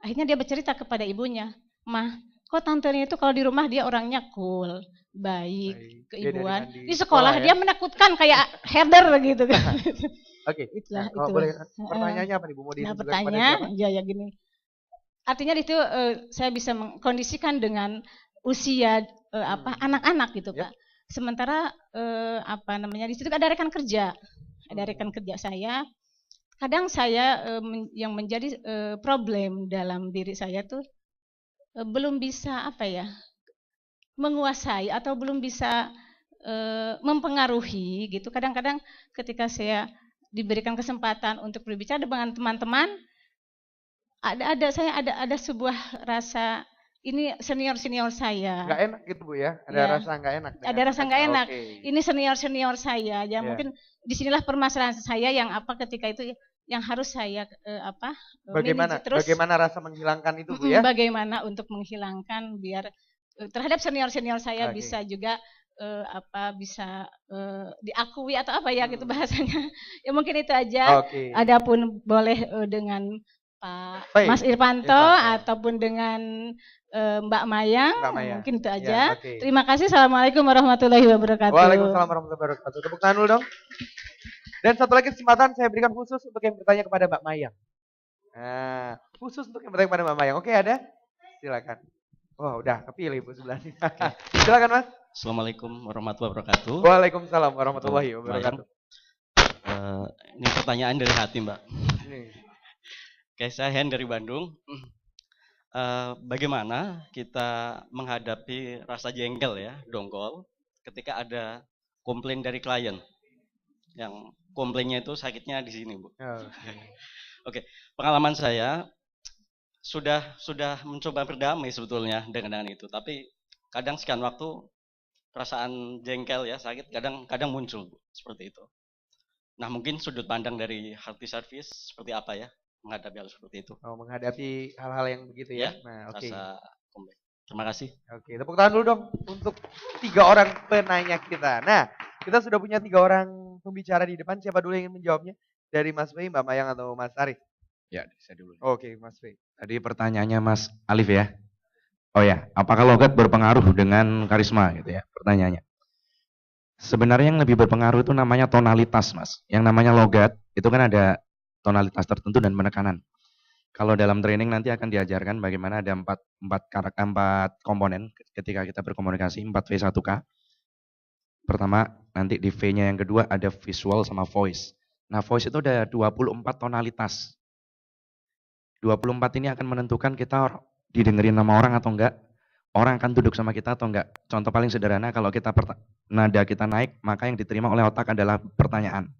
S4: Akhirnya dia bercerita kepada ibunya, "Mah, kok tantenya itu kalau di rumah dia orangnya cool, baik, keibuan. Di sekolah dia menakutkan kayak herder gitu kan."
S1: Oke.
S4: Itulah
S1: Kalau
S4: itu.
S1: boleh, pertanyaannya apa nih Bu? Mau
S4: Nah,
S1: ditunjukkan kepada
S4: pertanyaan
S1: siapa?
S4: ya gini. Artinya itu saya bisa mengkondisikan dengan usia anak-anak gitu, Pak. Sementara di situ ada rekan kerja. Ada rekan kerja saya. Kadang saya yang menjadi problem dalam diri saya tuh belum bisa menguasai atau belum bisa mempengaruhi gitu. Kadang-kadang ketika saya diberikan kesempatan untuk berbicara dengan teman-teman, ada sebuah rasa ini senior saya.
S1: Nggak enak gitu Bu ya? Ada rasa nggak enak?
S4: Ada rasa nggak enak.
S1: Okay.
S4: Ini senior saya. Ya mungkin disinilah permasalahan saya yang ketika itu yang harus saya
S1: Bagaimana rasa menghilangkan itu Bu ya?
S4: Bagaimana untuk menghilangkan biar terhadap senior saya bisa juga bisa diakui atau gitu bahasanya. Ya mungkin itu aja. Adapun boleh dengan Pak Mas Irvanto ataupun dengan Mbak Mayang, mungkin itu aja. Ya, terima kasih. Assalamualaikum warahmatullahi wabarakatuh.
S1: Waalaikumsalam warahmatullahi wabarakatuh. Tepuk tangan dulu dong. Dan satu lagi kesempatan saya berikan khusus untuk yang bertanya kepada Mbak Mayang. Nah, khusus untuk yang bertanya kepada Mbak Mayang. Oke, ada? Silakan. Wah, udah kepilih Bu sebelah sini. Silakan Mas.
S5: Assalamualaikum warahmatullahi wabarakatuh.
S1: Waalaikumsalam warahmatullahi wabarakatuh.
S5: Ini pertanyaan dari hati, Mbak. Oke, saya Hen dari Bandung. Bagaimana kita menghadapi rasa jengkel ya, dongkol, ketika ada komplain dari klien, yang komplainnya itu sakitnya di sini, Bu. Oke, pengalaman saya sudah mencoba berdamai sebetulnya dengan itu, tapi kadang sekian waktu perasaan jengkel ya, sakit kadang muncul, Bu, seperti itu. Nah, mungkin sudut pandang dari Hearty Service seperti apa ya? Menghadapi hal seperti itu.
S1: Menghadapi hal-hal yang begitu ya. Nah, oke.
S5: Terima kasih.
S1: Oke, tepuk tangan dulu dong untuk 3 orang penanya kita. Nah, kita sudah punya 3 orang pembicara di depan. Siapa dulu yang ingin menjawabnya? Dari Mas Fei, Mbak Mayang atau Mas Arif?
S6: Ya, saya dulu.
S1: Oke, Mas Fei.
S6: Tadi pertanyaannya Mas Alif ya. Oh ya, apakah logat berpengaruh dengan karisma gitu ya? Pertanyaannya. Sebenarnya yang lebih berpengaruh itu namanya tonalitas, Mas. Yang namanya logat itu kan ada tonalitas tertentu dan penekanan. Kalau dalam training nanti akan diajarkan bagaimana ada empat komponen ketika kita berkomunikasi, 4V1K. Pertama, nanti di V-nya yang kedua ada visual sama voice. Nah, voice itu ada 24 tonalitas. 24 ini akan menentukan kita didengerin sama orang atau enggak. Orang akan duduk sama kita atau enggak. Contoh paling sederhana, kalau nada kita naik, maka yang diterima oleh otak adalah pertanyaan.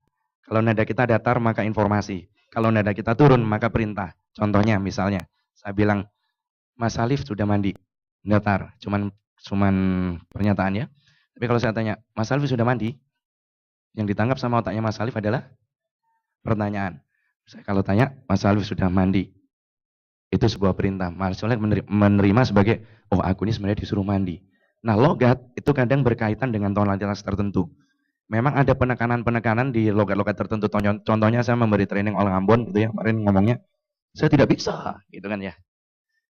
S6: Kalau nada kita datar, maka informasi. Kalau nada kita turun, maka perintah. Contohnya misalnya, saya bilang, Mas Alif sudah mandi. Datar, cuman pernyataan ya. Tapi kalau saya tanya, Mas Alif sudah mandi? Yang ditangkap sama otaknya Mas Alif adalah pertanyaan. Saya kalau tanya, Mas Alif sudah mandi. Itu sebuah perintah. Mas Alif menerima sebagai, oh aku ini sebenarnya disuruh mandi. Nah, logat itu kadang berkaitan dengan tonalitas tertentu. Memang ada penekanan-penekanan di logat-logat tertentu. Contohnya saya memberi training oleh Ambon gitu ya, kemarin ngomongnya, saya tidak bisa, gitu kan ya.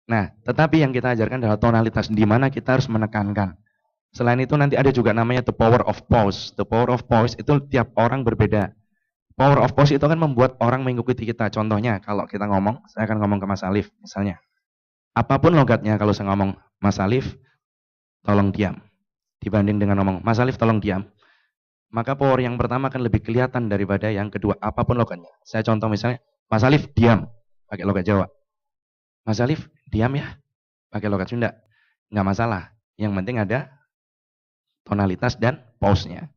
S6: Nah, tetapi yang kita ajarkan adalah tonalitas di mana kita harus menekankan. Selain itu nanti ada juga namanya the power of pause. The power of pause itu tiap orang berbeda. Power of pause itu akan membuat orang mengikuti kita. Contohnya kalau kita ngomong, saya akan ngomong ke Mas Alif misalnya. Apapun logatnya kalau saya ngomong, Mas Alif tolong diam. Dibanding dengan ngomong, Mas Alif tolong diam. Maka power yang pertama akan lebih kelihatan daripada yang kedua. Apapun logatnya. Saya contoh misalnya, Mas Alif diam. Pakai logat Jawa. Mas Alif diam ya. Pakai logat Sunda. Nggak masalah. Yang penting ada tonalitas dan pause-nya.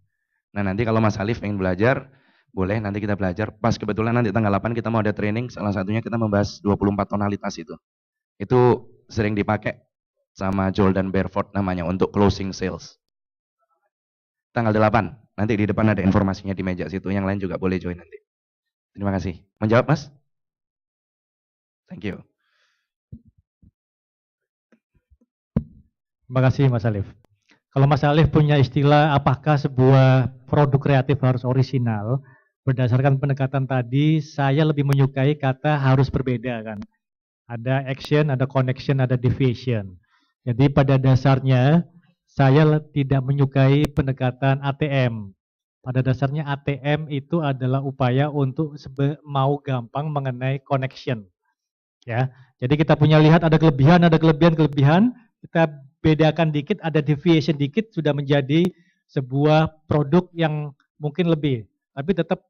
S6: Nah nanti kalau Mas Alif ingin belajar, boleh nanti kita belajar. Pas kebetulan nanti tanggal 8 kita mau ada training, salah satunya kita membahas 24 tonalitas itu. Itu sering dipakai sama Joel dan Barefoot namanya untuk closing sales. Tanggal 8, nanti di depan ada informasinya di meja situ, yang lain juga boleh join nanti. Terima kasih. Menjawab Mas? Thank you.
S2: Terima kasih Mas Alif. Kalau Mas Alif punya istilah apakah sebuah produk kreatif harus orisinal, berdasarkan pendekatan tadi, saya lebih menyukai kata harus berbeda kan. Ada action, ada connection, ada deviation. Jadi pada dasarnya saya tidak menyukai pendekatan ATM. Pada dasarnya ATM itu adalah upaya untuk mau gampang mengenai connection. Ya, jadi kita punya lihat ada kelebihan, kita bedakan dikit, ada deviation dikit, sudah menjadi sebuah produk yang mungkin lebih. Tapi tetap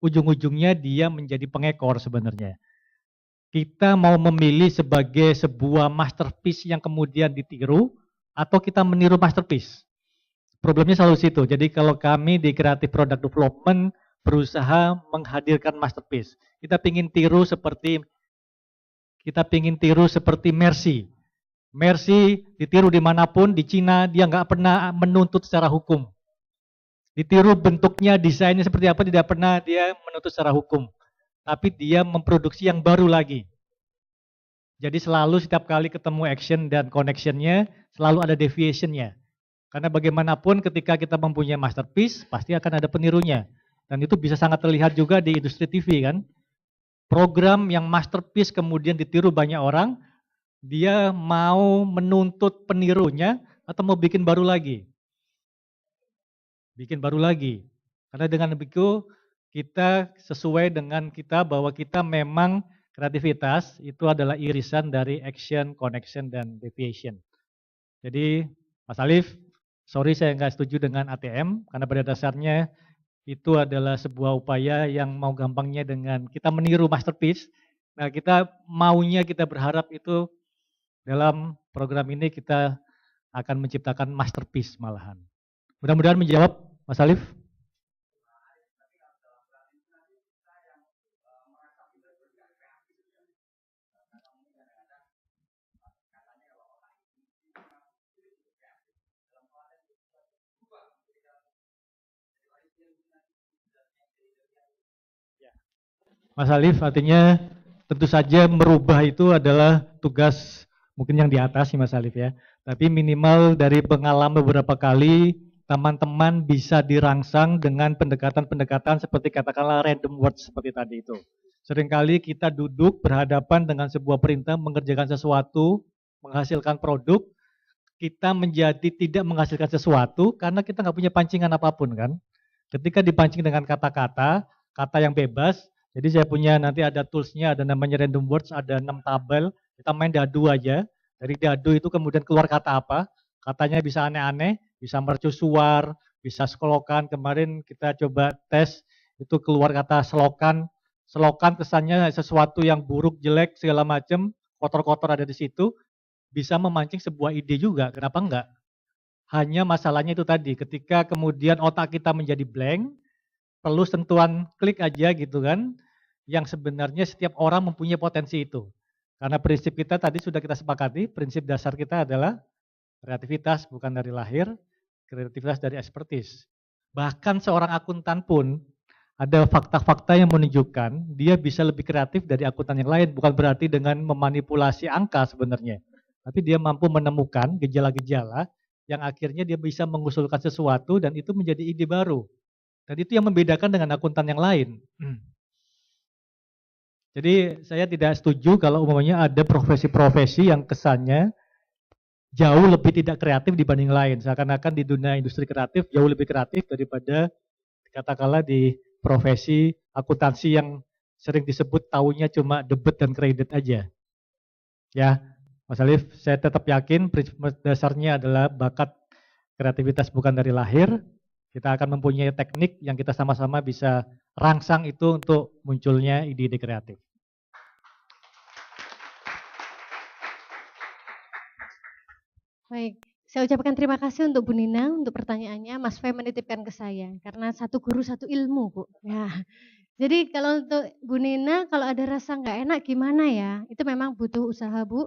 S2: ujung-ujungnya dia menjadi pengekor sebenarnya. Kita mau memilih sebagai sebuah masterpiece yang kemudian ditiru, atau kita meniru masterpiece. Problemnya selalu situ. Jadi kalau kami di Creative Product Development berusaha menghadirkan masterpiece. Kita pingin tiru seperti Mercy. Mercy ditiru dimanapun, di Cina dia nggak pernah menuntut secara hukum. Ditiru bentuknya, desainnya seperti apa, tidak pernah dia menuntut secara hukum. Tapi dia memproduksi yang baru lagi. Jadi selalu setiap kali ketemu action dan connection-nya, selalu ada deviation-nya. Karena bagaimanapun ketika kita mempunyai masterpiece, pasti akan ada penirunya. Dan itu bisa sangat terlihat juga di industri TV kan. Program yang masterpiece kemudian ditiru banyak orang, dia mau menuntut penirunya atau mau bikin baru lagi? Bikin baru lagi. Karena dengan begitu kita sesuai dengan kita bahwa kita memang kreativitas itu adalah irisan dari action, connection, dan deviation. Jadi Mas Alif, sorry saya nggak setuju dengan ATM karena pada dasarnya itu adalah sebuah upaya yang mau gampangnya dengan kita meniru masterpiece. Nah kita maunya, kita berharap itu dalam program ini kita akan menciptakan masterpiece malahan. Mudah-mudahan menjawab Mas Alif. Mas Alif, artinya tentu saja merubah itu adalah tugas mungkin yang di atas sih Mas Alif ya. Tapi minimal dari pengalaman beberapa kali teman-teman bisa dirangsang dengan pendekatan-pendekatan seperti katakanlah random words seperti tadi itu. Seringkali kita duduk berhadapan dengan sebuah perintah mengerjakan sesuatu, menghasilkan produk, kita menjadi tidak menghasilkan sesuatu karena kita nggak punya pancingan apapun kan. Ketika dipancing dengan kata-kata, kata yang bebas, Jadi saya punya nanti ada toolsnya, ada namanya random words, ada 6 tabel. Kita main dadu aja. Dari dadu itu kemudian keluar kata apa? Katanya bisa aneh-aneh, bisa mercusuar, bisa selokan. Kemarin kita coba tes, itu keluar kata selokan. Selokan kesannya sesuatu yang buruk, jelek, segala macam, kotor-kotor ada di situ. Bisa memancing sebuah ide juga, kenapa enggak? Hanya masalahnya itu tadi, ketika kemudian otak kita menjadi blank, perlu sentuhan klik aja gitu kan, yang sebenarnya setiap orang mempunyai potensi itu. Karena prinsip kita tadi sudah kita sepakati, prinsip dasar kita adalah kreativitas bukan dari lahir, kreativitas dari expertise. Bahkan seorang akuntan pun ada fakta-fakta yang menunjukkan dia bisa lebih kreatif dari akuntan yang lain, bukan berarti dengan memanipulasi angka sebenarnya. Tapi dia mampu menemukan gejala-gejala yang akhirnya dia bisa mengusulkan sesuatu dan itu menjadi ide baru. Dan itu yang membedakan dengan akuntan yang lain. Jadi saya tidak setuju kalau umumnya ada profesi-profesi yang kesannya jauh lebih tidak kreatif dibanding lain. Seakan-akan di dunia industri kreatif jauh lebih kreatif daripada katakanlah di profesi akuntansi yang sering disebut taunya cuma debit dan kredit aja. Ya, Mas Alif, saya tetap yakin prinsip dasarnya adalah bakat kreativitas bukan dari lahir. Kita akan mempunyai teknik yang kita sama-sama bisa rangsang itu untuk munculnya ide-ide kreatif.
S7: Baik, saya ucapkan terima kasih untuk Bu Nina untuk pertanyaannya. Mas Fai menitipkan ke saya karena satu guru satu ilmu, Bu. Ya. Jadi kalau untuk Bu Nina, kalau ada rasa nggak enak gimana ya? Itu memang butuh usaha, Bu.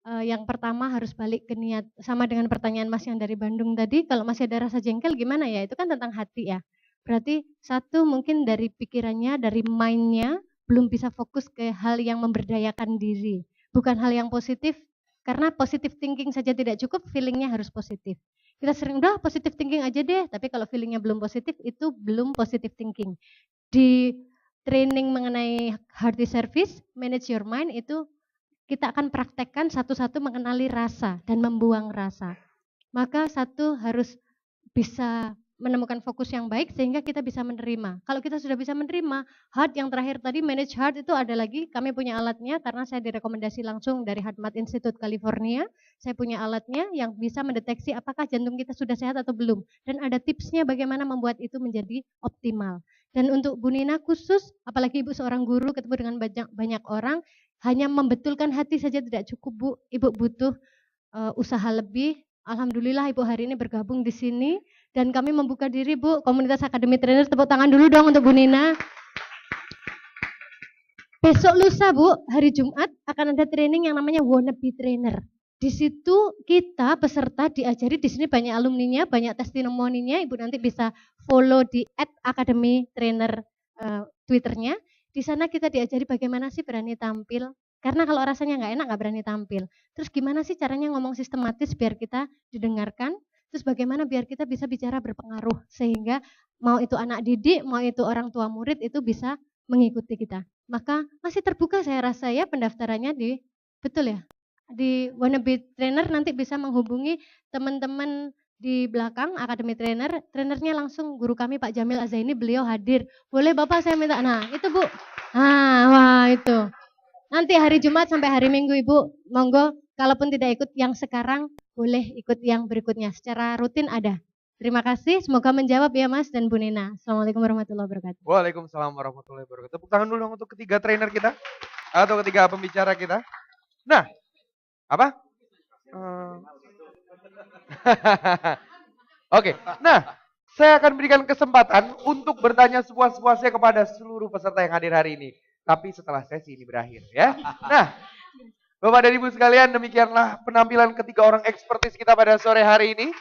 S7: Yang pertama harus balik ke niat. Sama dengan pertanyaan Mas yang dari Bandung tadi, kalau masih ada rasa jengkel gimana ya? Itu kan tentang hati ya. Berarti satu mungkin dari pikirannya, dari mind-nya belum bisa fokus ke hal yang memberdayakan diri. Bukan hal yang positif, karena positive thinking saja tidak cukup, feelingnya harus positif. Kita sering udah positive thinking aja deh, tapi kalau feelingnya belum positif, itu belum positive thinking. Di training mengenai hearty service, manage your mind, itu kita akan praktekkan satu-satu mengenali rasa dan membuang rasa. Maka satu harus bisa menemukan fokus yang baik sehingga kita bisa menerima. Kalau kita sudah bisa menerima, heart yang terakhir tadi, manage heart itu ada lagi, kami punya alatnya karena saya direkomendasi langsung dari HeartMath Institute California. Saya punya alatnya yang bisa mendeteksi apakah jantung kita sudah sehat atau belum. Dan ada tipsnya bagaimana membuat itu menjadi optimal. Dan untuk Bu Nina khusus, apalagi Ibu seorang guru ketemu dengan banyak orang, hanya membetulkan hati saja tidak cukup, Bu. Ibu butuh usaha lebih. Alhamdulillah Ibu hari ini bergabung di sini dan kami membuka diri, Bu, komunitas Akademi Trainer. Tepuk tangan dulu dong untuk Bu Nina. Besok lusa, Bu, hari Jumat akan ada training yang namanya Wannabe Trainer. Di situ kita peserta diajari, di sini banyak alumninya, banyak testimoninya. Ibu nanti bisa follow di @akademi_trainer Twitternya. Di sana kita diajari bagaimana sih berani tampil. Karena kalau rasanya nggak enak nggak berani tampil. Terus gimana sih caranya ngomong sistematis biar kita didengarkan. Terus bagaimana biar kita bisa bicara berpengaruh. Sehingga mau itu anak didik, mau itu orang tua murid itu bisa mengikuti kita. Maka masih terbuka saya rasa ya pendaftarannya di, betul ya? Di Wannabe Trainer nanti bisa menghubungi teman-teman di belakang Akademi Trainer. Trainernya langsung guru kami Pak Jamil Azaini, beliau hadir. Boleh Bapak saya minta, nah itu Bu. Wah itu. Nanti hari Jumat sampai hari Minggu Ibu, monggo kalaupun tidak ikut yang sekarang, boleh ikut yang berikutnya. Secara rutin ada. Terima kasih, semoga menjawab ya Mas dan Bu Nina. Assalamualaikum warahmatullahi wabarakatuh.
S1: Waalaikumsalam warahmatullahi wabarakatuh. Tepuk tangan dulu untuk ketiga trainer kita, atau ketiga pembicara kita. Nah, apa? Oke, nah saya akan berikan kesempatan untuk bertanya sepuas-puasnya kepada seluruh peserta yang hadir hari ini. Tapi setelah sesi ini berakhir ya. Nah, Bapak dan Ibu sekalian, demikianlah penampilan ketiga orang ekspertis kita pada sore hari ini.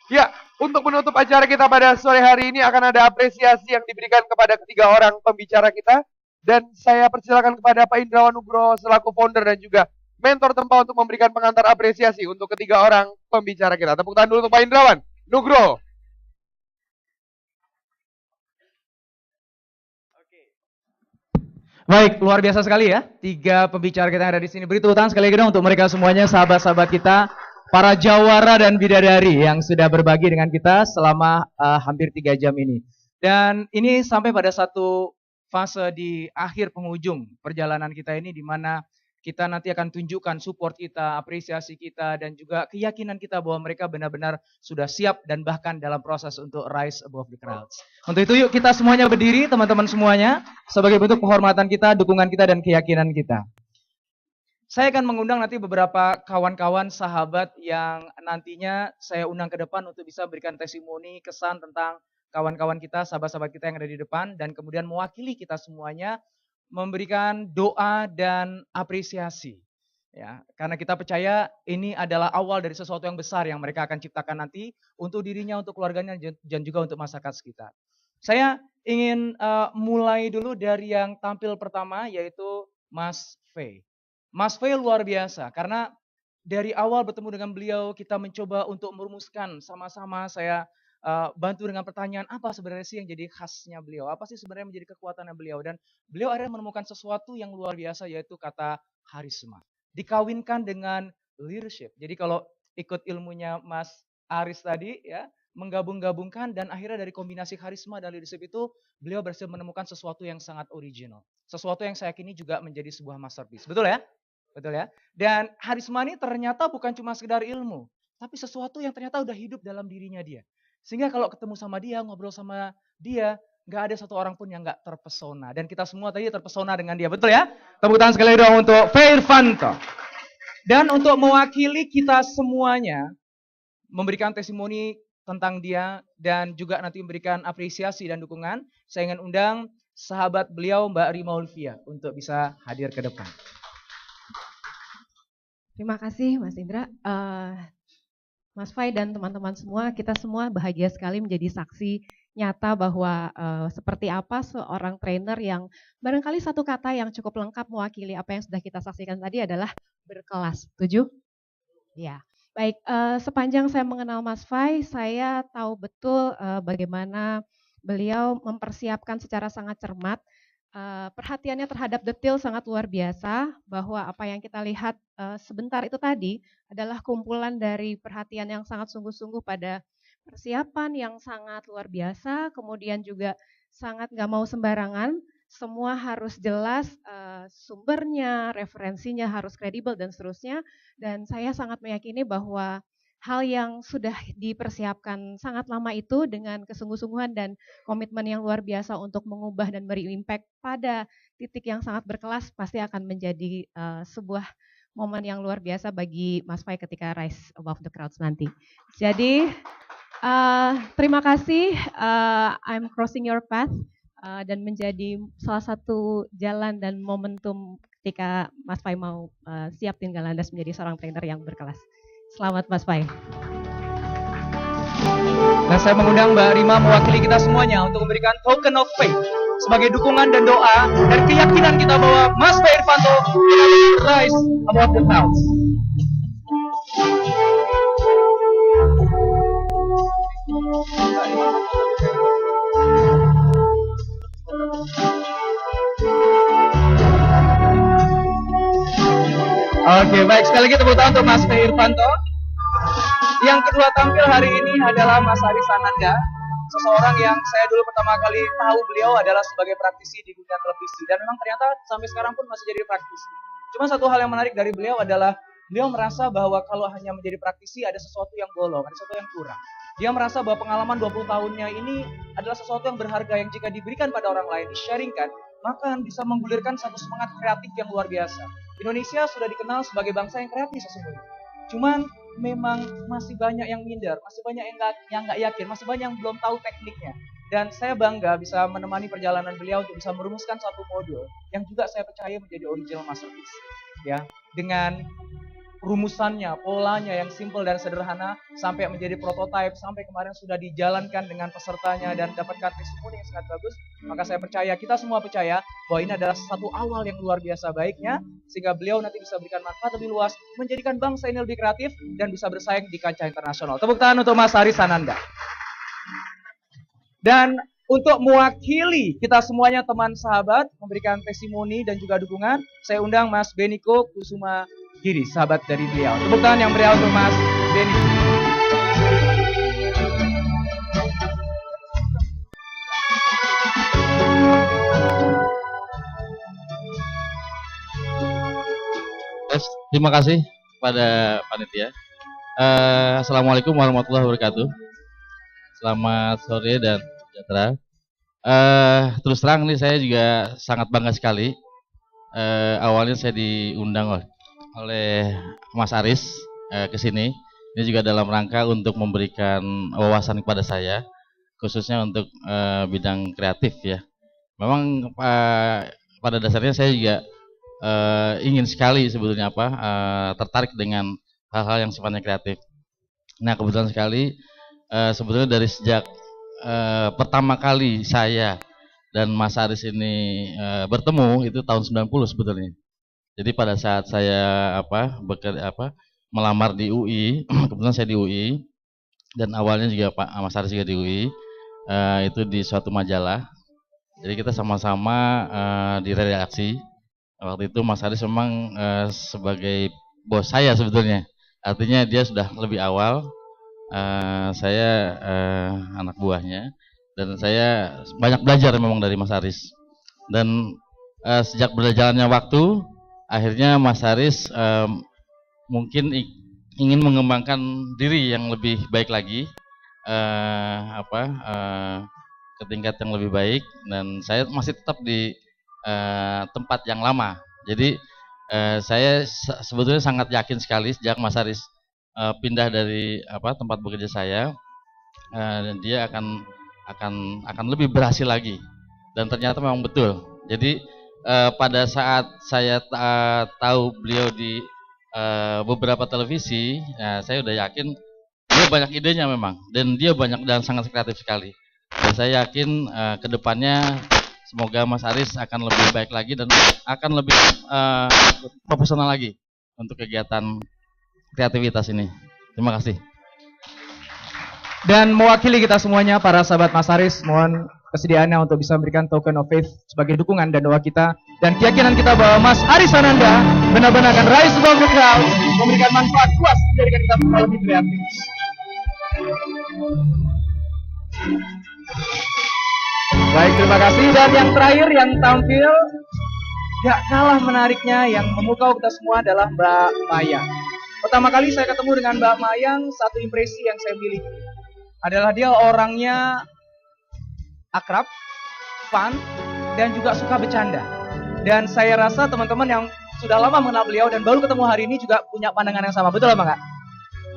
S1: Ya, untuk menutup acara kita pada sore hari ini akan ada apresiasi yang diberikan kepada ketiga orang pembicara kita. Dan saya persilakan kepada Pak Indrawan Nugroho selaku founder dan juga mentor Tempa untuk memberikan pengantar apresiasi untuk ketiga orang pembicara kita. Tepuk tangan dulu untuk Pak Indrawan Nugroho.
S8: Baik, luar biasa sekali ya. Tiga pembicara kita yang ada di sini. Beri tepuk tangan sekali lagi dong untuk mereka semuanya, sahabat-sahabat kita, para jawara dan bidadari yang sudah berbagi dengan kita selama hampir 3 jam ini. Dan ini sampai pada satu fase di akhir penghujung perjalanan kita ini, di mana kita nanti akan tunjukkan support kita, apresiasi kita, dan juga keyakinan kita bahwa mereka benar-benar sudah siap dan bahkan dalam proses untuk rise above the crowds. Untuk itu yuk kita semuanya berdiri, teman-teman semuanya, sebagai bentuk penghormatan kita, dukungan kita, dan keyakinan kita. Saya akan mengundang nanti beberapa kawan-kawan sahabat yang nantinya saya undang ke depan untuk bisa berikan testimoni, kesan tentang kawan-kawan kita, sahabat-sahabat kita yang ada di depan, dan kemudian mewakili kita semuanya memberikan doa dan apresiasi. Ya, karena kita percaya ini adalah awal dari sesuatu yang besar yang mereka akan ciptakan nanti untuk dirinya, untuk keluarganya, dan juga untuk masyarakat sekitar. Saya ingin mulai dulu dari yang tampil pertama, yaitu Mas V. Mas V luar biasa, karena dari awal bertemu dengan beliau, kita mencoba untuk merumuskan sama-sama. Saya bantu dengan pertanyaan, apa sebenarnya sih yang jadi khasnya beliau? Apa sih sebenarnya menjadi kekuatannya beliau? Dan beliau akhirnya menemukan sesuatu yang luar biasa, yaitu kata karisma. Dikawinkan dengan leadership. Jadi kalau ikut ilmunya Mas Aris tadi, ya, menggabung-gabungkan, dan akhirnya dari kombinasi karisma dan leadership itu, beliau berhasil menemukan sesuatu yang sangat original. Sesuatu yang saya yakini juga menjadi sebuah masterpiece. Betul ya? Betul ya? Dan karisma ini ternyata bukan cuma sekedar ilmu, tapi sesuatu yang ternyata udah hidup dalam dirinya dia. Sehingga kalau ketemu sama dia, ngobrol sama dia, nggak ada satu orang pun yang nggak terpesona. Dan kita semua tadi terpesona dengan dia, betul ya? Tepuk tangan sekali dong untuk V. Irvanto. Dan untuk mewakili kita semuanya, memberikan testimoni tentang dia, dan juga nanti memberikan apresiasi dan dukungan, saya ingin undang sahabat beliau Mbak Rima Ulfia untuk bisa hadir ke depan.
S9: Terima kasih Mas Indra. Mas Fai dan teman-teman semua, kita semua bahagia sekali menjadi saksi nyata bahwa seperti apa seorang trainer yang barangkali satu kata yang cukup lengkap mewakili apa yang sudah kita saksikan tadi adalah berkelas. Setuju? Ya. Baik, sepanjang saya mengenal Mas Fai, saya tahu betul bagaimana beliau mempersiapkan secara sangat cermat. Perhatiannya terhadap detail sangat luar biasa, bahwa apa yang kita lihat sebentar itu tadi adalah kumpulan dari perhatian yang sangat sungguh-sungguh pada persiapan yang sangat luar biasa, kemudian juga sangat nggak mau sembarangan, semua harus jelas sumbernya, referensinya harus kredibel dan seterusnya, dan saya sangat meyakini bahwa hal yang sudah dipersiapkan sangat lama itu dengan kesungguh-sungguhan dan komitmen yang luar biasa untuk mengubah dan beri impact pada titik yang sangat berkelas pasti akan menjadi sebuah momen yang luar biasa bagi Mas Fai ketika rise above the crowds nanti. Jadi terima kasih, I'm crossing your path dan menjadi salah satu jalan dan momentum ketika Mas Fai mau siap tinggal landas menjadi seorang trainer yang berkelas. Selamat Mas Fai.
S8: Nah, saya mengundang Mbak Rima mewakili kita semuanya untuk memberikan token of faith sebagai dukungan dan doa dan keyakinan kita bahwa Mas Fai Irvanto rise above the clouds. Oke, baik, sekali lagi tepuk tangan untuk Mas Fai Irvanto. Yang kedua tampil hari ini adalah Mas Aris Ananda, seseorang yang saya dulu pertama kali tahu beliau adalah sebagai praktisi di dunia televisi, dan memang ternyata sampai sekarang pun masih jadi praktisi. Cuma satu hal yang menarik dari beliau adalah beliau merasa bahwa kalau hanya menjadi praktisi ada sesuatu yang bolong, ada sesuatu yang kurang. Dia merasa bahwa pengalaman 20 tahunnya ini adalah sesuatu yang berharga yang jika diberikan pada orang lain, di-sharingkan, maka bisa menggulirkan satu semangat kreatif yang luar biasa. Indonesia sudah dikenal sebagai bangsa yang kreatif sesungguhnya. Cuman memang masih banyak yang minder, masih banyak yang nggak yakin, masih banyak yang belum tahu tekniknya. Dan saya bangga bisa menemani perjalanan beliau untuk bisa merumuskan satu modul yang juga saya percaya menjadi original masterpiece. Ya, dengan rumusannya, polanya yang simple dan sederhana sampai menjadi prototipe, sampai kemarin sudah dijalankan dengan pesertanya dan dapatkan testimoni yang sangat bagus. Maka saya percaya, kita semua percaya bahwa ini adalah satu awal yang luar biasa baiknya, sehingga beliau nanti bisa berikan manfaat lebih luas, menjadikan bangsa ini lebih kreatif dan bisa bersaing di kancah internasional. Tepuk tangan untuk Mas Aris Ananda. Dan untuk mewakili kita semuanya teman sahabat, memberikan testimoni dan juga dukungan, saya undang Mas Beniko Kusuma Giri, sahabat dari beliau. Tepuk tangan yang meriah untuk Mas Beniko.
S10: Terima kasih pada panitia. Assalamualaikum warahmatullahi wabarakatuh. Selamat sore dan sejahtera. Terus terang nih saya juga sangat bangga sekali. Awalnya saya diundang oleh Mas Aris ke sini. Ini juga dalam rangka untuk memberikan wawasan kepada saya, khususnya untuk bidang kreatif ya. Memang pada dasarnya saya juga ingin sekali sebetulnya tertarik dengan hal-hal yang sifatnya kreatif. Nah kebetulan sekali sebetulnya dari sejak pertama kali saya dan Mas Aris ini bertemu itu tahun 90 sebetulnya. Jadi pada saat saya melamar di UI, kebetulan saya di UI dan awalnya juga Pak Mas Aris juga di UI, itu di suatu majalah. Jadi kita sama-sama di redaksi. Waktu itu Mas Aris memang sebagai bos saya sebetulnya. Artinya dia sudah lebih awal, saya anak buahnya, dan saya banyak belajar memang dari Mas Aris. Dan sejak berjalannya waktu, akhirnya Mas Aris mungkin ingin mengembangkan diri yang lebih baik lagi, ke tingkat yang lebih baik, dan saya masih tetap di tempat yang lama. Jadi saya sebetulnya sangat yakin sekali sejak Mas Aris pindah dari tempat bekerja saya, dan dia akan lebih berhasil lagi. Dan ternyata memang betul. Jadi pada saat saya tahu beliau di beberapa televisi, saya udah yakin dia banyak idenya memang, dan dia banyak dan sangat kreatif sekali. Dan saya yakin kedepannya semoga Mas Aris akan lebih baik lagi dan akan lebih profesional lagi untuk kegiatan kreativitas ini. Terima kasih.
S8: Dan mewakili kita semuanya, para sahabat Mas Aris, mohon kesediaannya untuk bisa memberikan token of faith sebagai dukungan dan doa kita dan keyakinan kita bahwa Mas Aris Ananda benar-benar akan rise above the crowd, memberikan manfaat luas menjadikan kita semua lebih kreatif. Baik, terima kasih. Dan yang terakhir yang tampil gak kalah menariknya yang memukau kita semua adalah Mbak Mayang. Pertama kali saya ketemu dengan Mbak Mayang, satu impresi yang saya miliki adalah dia orangnya akrab, fun, dan juga suka bercanda. Dan saya rasa teman-teman yang sudah lama mengenal beliau dan baru ketemu hari ini juga punya pandangan yang sama. Betul apa enggak?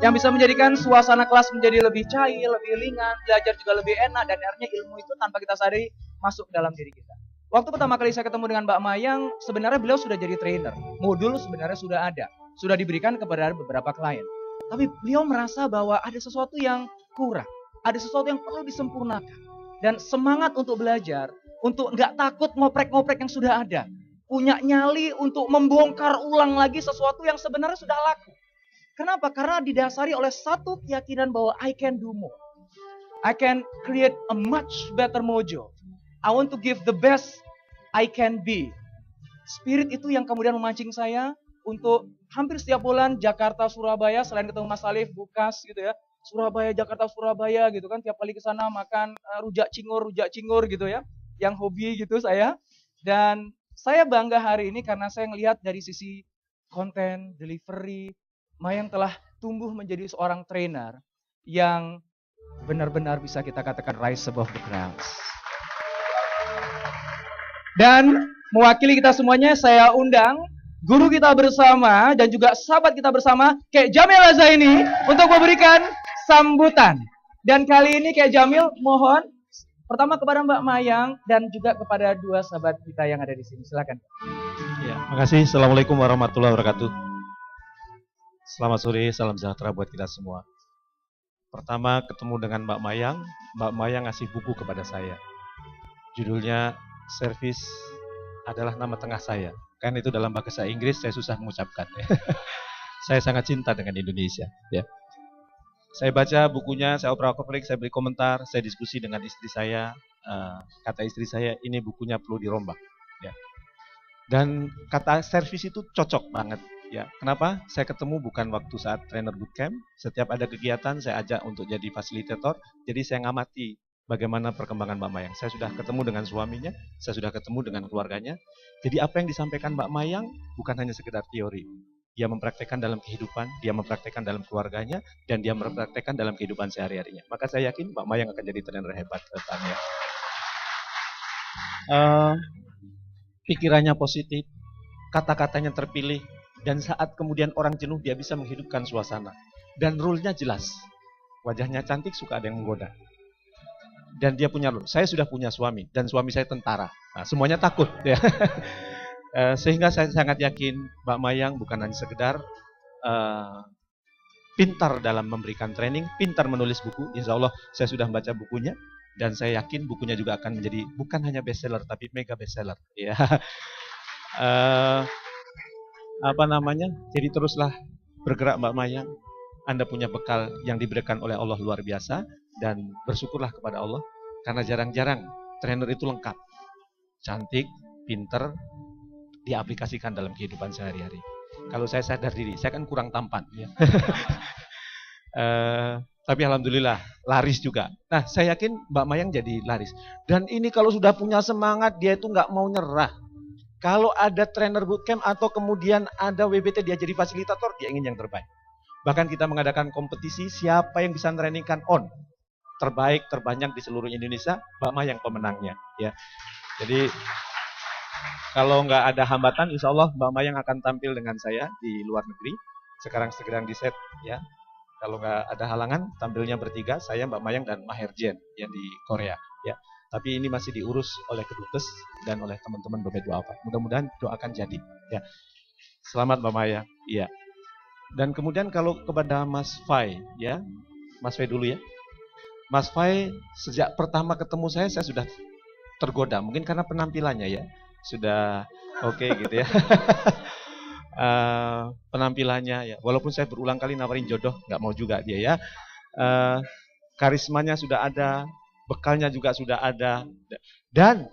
S8: Yang bisa menjadikan suasana kelas menjadi lebih cair, lebih ringan, belajar juga lebih enak, dan akhirnya ilmu itu tanpa kita sadari masuk dalam diri kita. Waktu pertama kali saya ketemu dengan Mbak Mayang, sebenarnya beliau sudah jadi trainer. Modul sebenarnya sudah ada, sudah diberikan kepada beberapa klien. Tapi beliau merasa bahwa ada sesuatu yang kurang, ada sesuatu yang perlu disempurnakan. Dan semangat untuk belajar, untuk nggak takut ngoprek-ngoprek yang sudah ada. Punya nyali untuk membongkar ulang lagi sesuatu yang sebenarnya sudah laku. Kenapa? Karena didasari oleh satu keyakinan bahwa I can do more. I can create a much better mojo. I want to give the best I can be. Spirit itu yang kemudian memancing saya untuk hampir setiap bulan Jakarta, Surabaya, selain ketemu Mas Alif, Bukas gitu ya. Surabaya, Jakarta, Surabaya gitu kan. Tiap kali ke sana makan rujak cingur gitu ya. Yang hobi gitu saya. Dan saya bangga hari ini karena saya ngelihat dari sisi konten, delivery, Mayang telah tumbuh menjadi seorang trainer yang benar-benar bisa kita katakan rise above the crowds. Dan mewakili kita semuanya, saya undang guru kita bersama dan juga sahabat kita bersama, Kek Jamil Azaini, untuk memberikan sambutan. Dan kali ini Kek Jamil mohon pertama kepada Mbak Mayang dan juga kepada dua sahabat kita yang ada di sini. Silakan.
S11: Ya, makasih. Assalamualaikum warahmatullahi wabarakatuh. Selamat sore, salam sejahtera buat kita semua. Pertama ketemu dengan Mbak Mayang ngasih buku kepada saya. Judulnya Service adalah nama tengah saya. Kan itu dalam bahasa Inggris saya susah mengucapkan. Saya sangat cinta dengan Indonesia. Ya. Saya baca bukunya, saya oprek-oprek, saya beri komentar, saya diskusi dengan istri saya. Kata istri saya, ini bukunya perlu dirombak. Ya. Dan kata service itu cocok banget. Ya, kenapa? Saya ketemu bukan waktu saat trainer bootcamp. Setiap ada kegiatan saya ajak untuk jadi fasilitator. Jadi saya ngamati bagaimana perkembangan Mbak Mayang. Saya sudah ketemu dengan suaminya, saya sudah ketemu dengan keluarganya. Jadi apa yang disampaikan Mbak Mayang bukan hanya sekedar teori, dia mempraktekkan dalam kehidupan, dia mempraktekkan dalam keluarganya, dan dia mempraktekkan dalam kehidupan sehari-harinya. Maka saya yakin Mbak Mayang akan jadi trainer hebat ke depannya. Pikirannya positif, kata-katanya terpilih, dan saat kemudian orang jenuh dia bisa menghidupkan suasana. Dan rule-nya jelas. Wajahnya cantik, suka ada yang menggoda. Dan dia punya rule. Saya sudah punya suami, dan suami saya tentara. Nah, semuanya takut. Ya. Sehingga saya sangat yakin Mbak Mayang bukan hanya sekedar pintar dalam memberikan training, pintar menulis buku. Insya Allah saya sudah membaca bukunya, dan saya yakin bukunya juga akan menjadi bukan hanya bestseller, tapi mega bestseller. Ya. Jadi teruslah bergerak Mbak Mayang. Anda punya bekal yang diberikan oleh Allah luar biasa, dan bersyukurlah kepada Allah, karena jarang-jarang trainer itu lengkap. Cantik, pinter, diaplikasikan dalam kehidupan sehari-hari. Kalau saya sadar diri, saya kan kurang tampan. Ya. Tapi alhamdulillah, laris juga. Nah, saya yakin Mbak Mayang jadi laris. Dan ini kalau sudah punya semangat, dia itu nggak mau nyerah. Kalau ada trainer bootcamp atau kemudian ada WBT dia jadi fasilitator, dia ingin yang terbaik. Bahkan kita mengadakan kompetisi siapa yang bisa trainingkan on terbaik terbanyak di seluruh Indonesia, Mbak Mayang pemenangnya. Ya, jadi kalau nggak ada hambatan, insya Allah Mbak Mayang akan tampil dengan saya di luar negeri. Sekarang sedang di set, ya. Kalau nggak ada halangan, tampilnya bertiga, saya, Mbak Mayang, dan Maher Jen yang di Korea. Ya. Tapi ini masih diurus oleh Kedubes dan oleh teman-teman BPD Doa. Mudah-mudahan doakan jadi. Ya. Selamat Mbak Mayang. Iya. Dan kemudian kalau kepada Mas Fai, ya, Mas Fai dulu ya. Mas Fai sejak pertama ketemu saya sudah tergoda, mungkin karena penampilannya ya, sudah oke gitu ya. Penampilannya ya, walaupun saya berulang kali nawarin jodoh, nggak mau juga dia ya. Karismanya sudah ada, bekalnya juga sudah ada, dan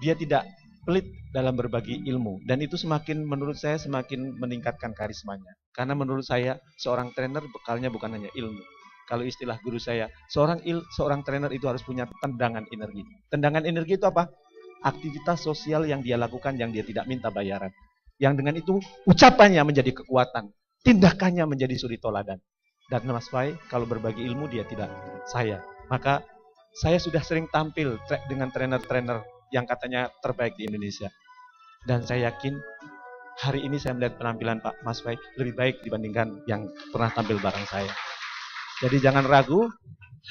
S11: dia tidak pelit dalam berbagi ilmu, dan itu semakin menurut saya semakin meningkatkan karismanya. Karena menurut saya seorang trainer bekalnya bukan hanya ilmu. Kalau istilah guru saya, seorang trainer itu harus punya tendangan energi. Tendangan energi itu apa? Aktivitas sosial yang dia lakukan yang dia tidak minta bayaran. Yang dengan itu ucapannya menjadi kekuatan, tindakannya menjadi suri toladan. Dan Mas Fai kalau berbagi ilmu dia tidak saya. Maka saya sudah sering tampil dengan trainer-trainer yang katanya terbaik di Indonesia. Dan saya yakin hari ini saya melihat penampilan Pak Mas Fai lebih baik dibandingkan yang pernah tampil bareng saya. Jadi jangan ragu,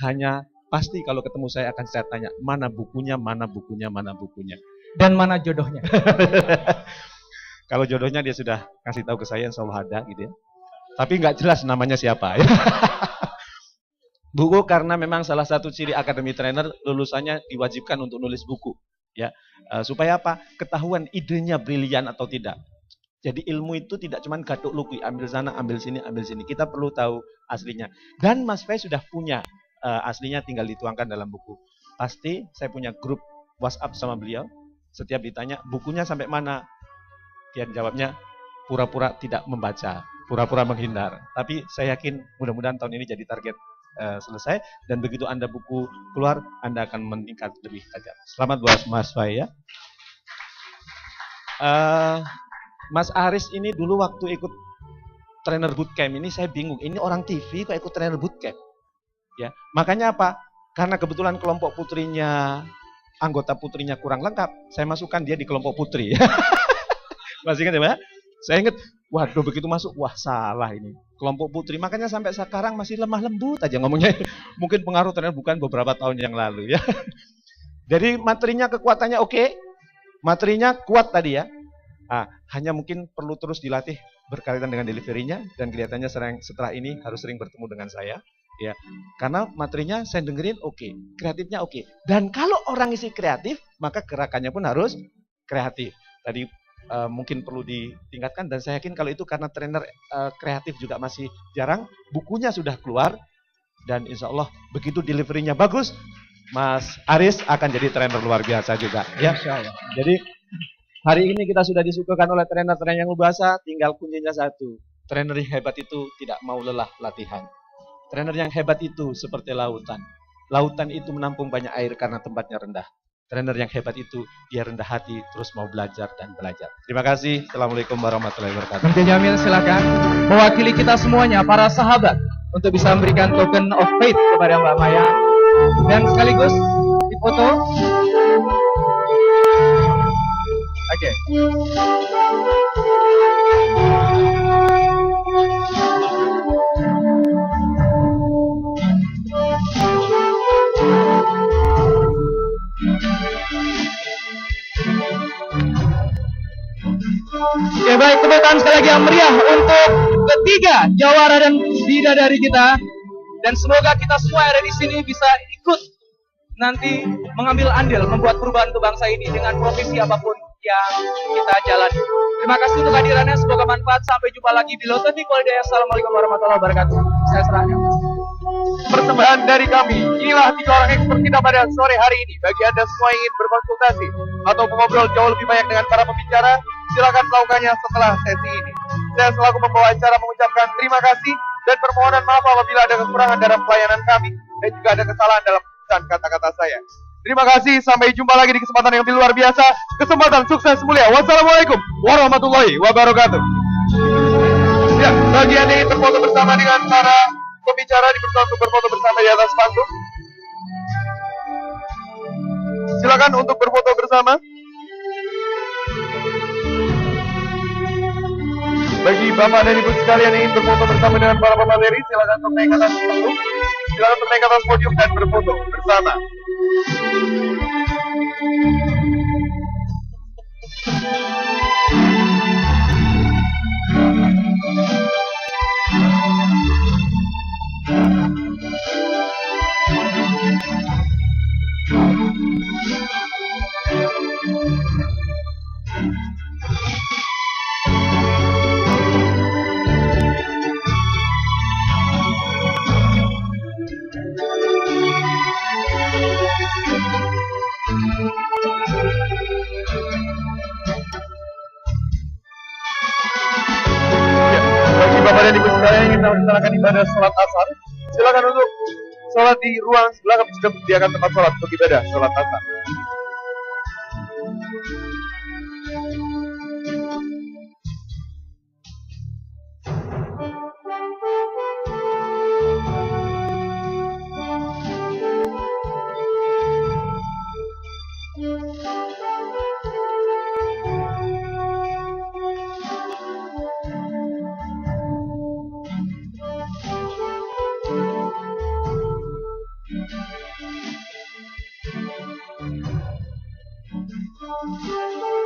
S11: hanya pasti kalau ketemu saya akan saya tanya, mana bukunya, mana bukunya, mana bukunya.
S8: Dan mana jodohnya?
S11: Kalau jodohnya dia sudah kasih tahu ke saya, insya Allah ada gitu ya. Tapi nggak jelas namanya siapa. Buku karena memang salah satu ciri Akademi Trainer lulusannya diwajibkan untuk nulis buku. Ya, supaya apa? Ketahuan idenya brilian atau tidak. Jadi ilmu itu tidak cuma gaduk lukui, ambil sana, ambil sini, ambil sini. Kita perlu tahu aslinya. Dan Mas Fai sudah punya aslinya, tinggal dituangkan dalam buku. Pasti saya punya grup WhatsApp sama beliau. Setiap ditanya bukunya sampai mana, dia jawabnya pura-pura tidak membaca, pura-pura menghindar. Tapi saya yakin mudah-mudahan tahun ini jadi target selesai, dan begitu Anda buku keluar, Anda akan meningkat lebih tajam. Selamat buat Mas Fai ya. Mas Aris ini dulu waktu ikut trainer bootcamp ini saya bingung, ini orang TV kok ikut trainer bootcamp? Ya, makanya apa? Karena kebetulan kelompok putrinya, anggota putrinya kurang lengkap, saya masukkan dia di kelompok putri. Masih ingat ya Pak? Saya ingat, waduh begitu masuk, wah salah ini. Kelompok putri, makanya sampai sekarang masih lemah lembut aja ngomongnya. Mungkin pengaruh trainer bukan beberapa tahun yang lalu ya. Jadi materinya kekuatannya oke, materinya kuat tadi ya. Hanya mungkin perlu terus dilatih berkaitan dengan deliverynya, dan kelihatannya setelah ini harus sering bertemu dengan saya. Ya, karena materinya saya dengerin oke, kreatifnya oke. Dan kalau orang isi kreatif, maka gerakannya pun harus kreatif. Tadi mungkin perlu ditingkatkan, dan saya yakin kalau itu karena trainer kreatif juga masih jarang, bukunya sudah keluar, dan insya Allah begitu deliverynya bagus, Mas Aris akan jadi trainer luar biasa juga. Ya, jadi hari ini kita sudah disuguhkan oleh trainer-trainer yang luar biasa, tinggal kuncinya satu. Trainer yang hebat itu tidak mau lelah latihan. Trainer yang hebat itu seperti lautan. Lautan itu menampung banyak air karena tempatnya rendah. Trainer yang hebat itu dia rendah hati, terus mau belajar dan belajar. Terima kasih. Assalamualaikum warahmatullahi wabarakatuh.
S8: Menteri Jamil silakan mewakili kita semuanya, para sahabat, untuk bisa memberikan token of faith kepada Mbak Maya. Dan sekaligus dipoto. Oke. Oke, baik, tepuk tangan sekali lagi yang meriah untuk ketiga jawara dan bidadari kita. Dan semoga kita semua yang ada di sini bisa ikut nanti mengambil andil membuat perubahan untuk bangsa ini dengan profesi apapun yang kita jalani. Terima kasih untuk hadirannya, semoga manfaat. Sampai jumpa lagi di Taufiq Walhidayah. Assalamualaikum warahmatullahi wabarakatuh. Saya serahkan.
S1: Persembahan dari kami, inilah 3 orang expert kita pada sore hari ini. Bagi Anda semua yang ingin berkonsultasi atau mengobrol jauh lebih banyak dengan para pembicara, silakan melakukannya setelah sesi ini. Saya selaku pembawa acara mengucapkan terima kasih dan permohonan maaf apabila ada kekurangan dalam pelayanan kami dan juga ada kesalahan dalam penulisan kata-kata saya. Terima kasih, sampai jumpa lagi di kesempatan yang lebih luar biasa. Kesempatan sukses mulia. Wassalamualaikum warahmatullahi wabarakatuh. Ya, bagi Anda yang berfoto bersama dengan para pembicara dipersilakan untuk berfoto bersama di atas panggung. Silakan untuk berfoto bersama. Bagi Bapak dan Ibu sekalian yang ingin berfoto bersama dengan para pemateri, silakan untuk naik ke atas panggung. Silakan untuk naik ke atas podium dan berfoto bersama. Bapak dan Ibu sekalian yang ingin melaksanakan ibadah sholat asar, silakan untuk sholat di ruang sebelah, kami sudah menyediakan tempat sholat untuk ibadah sholat asar. Thank you.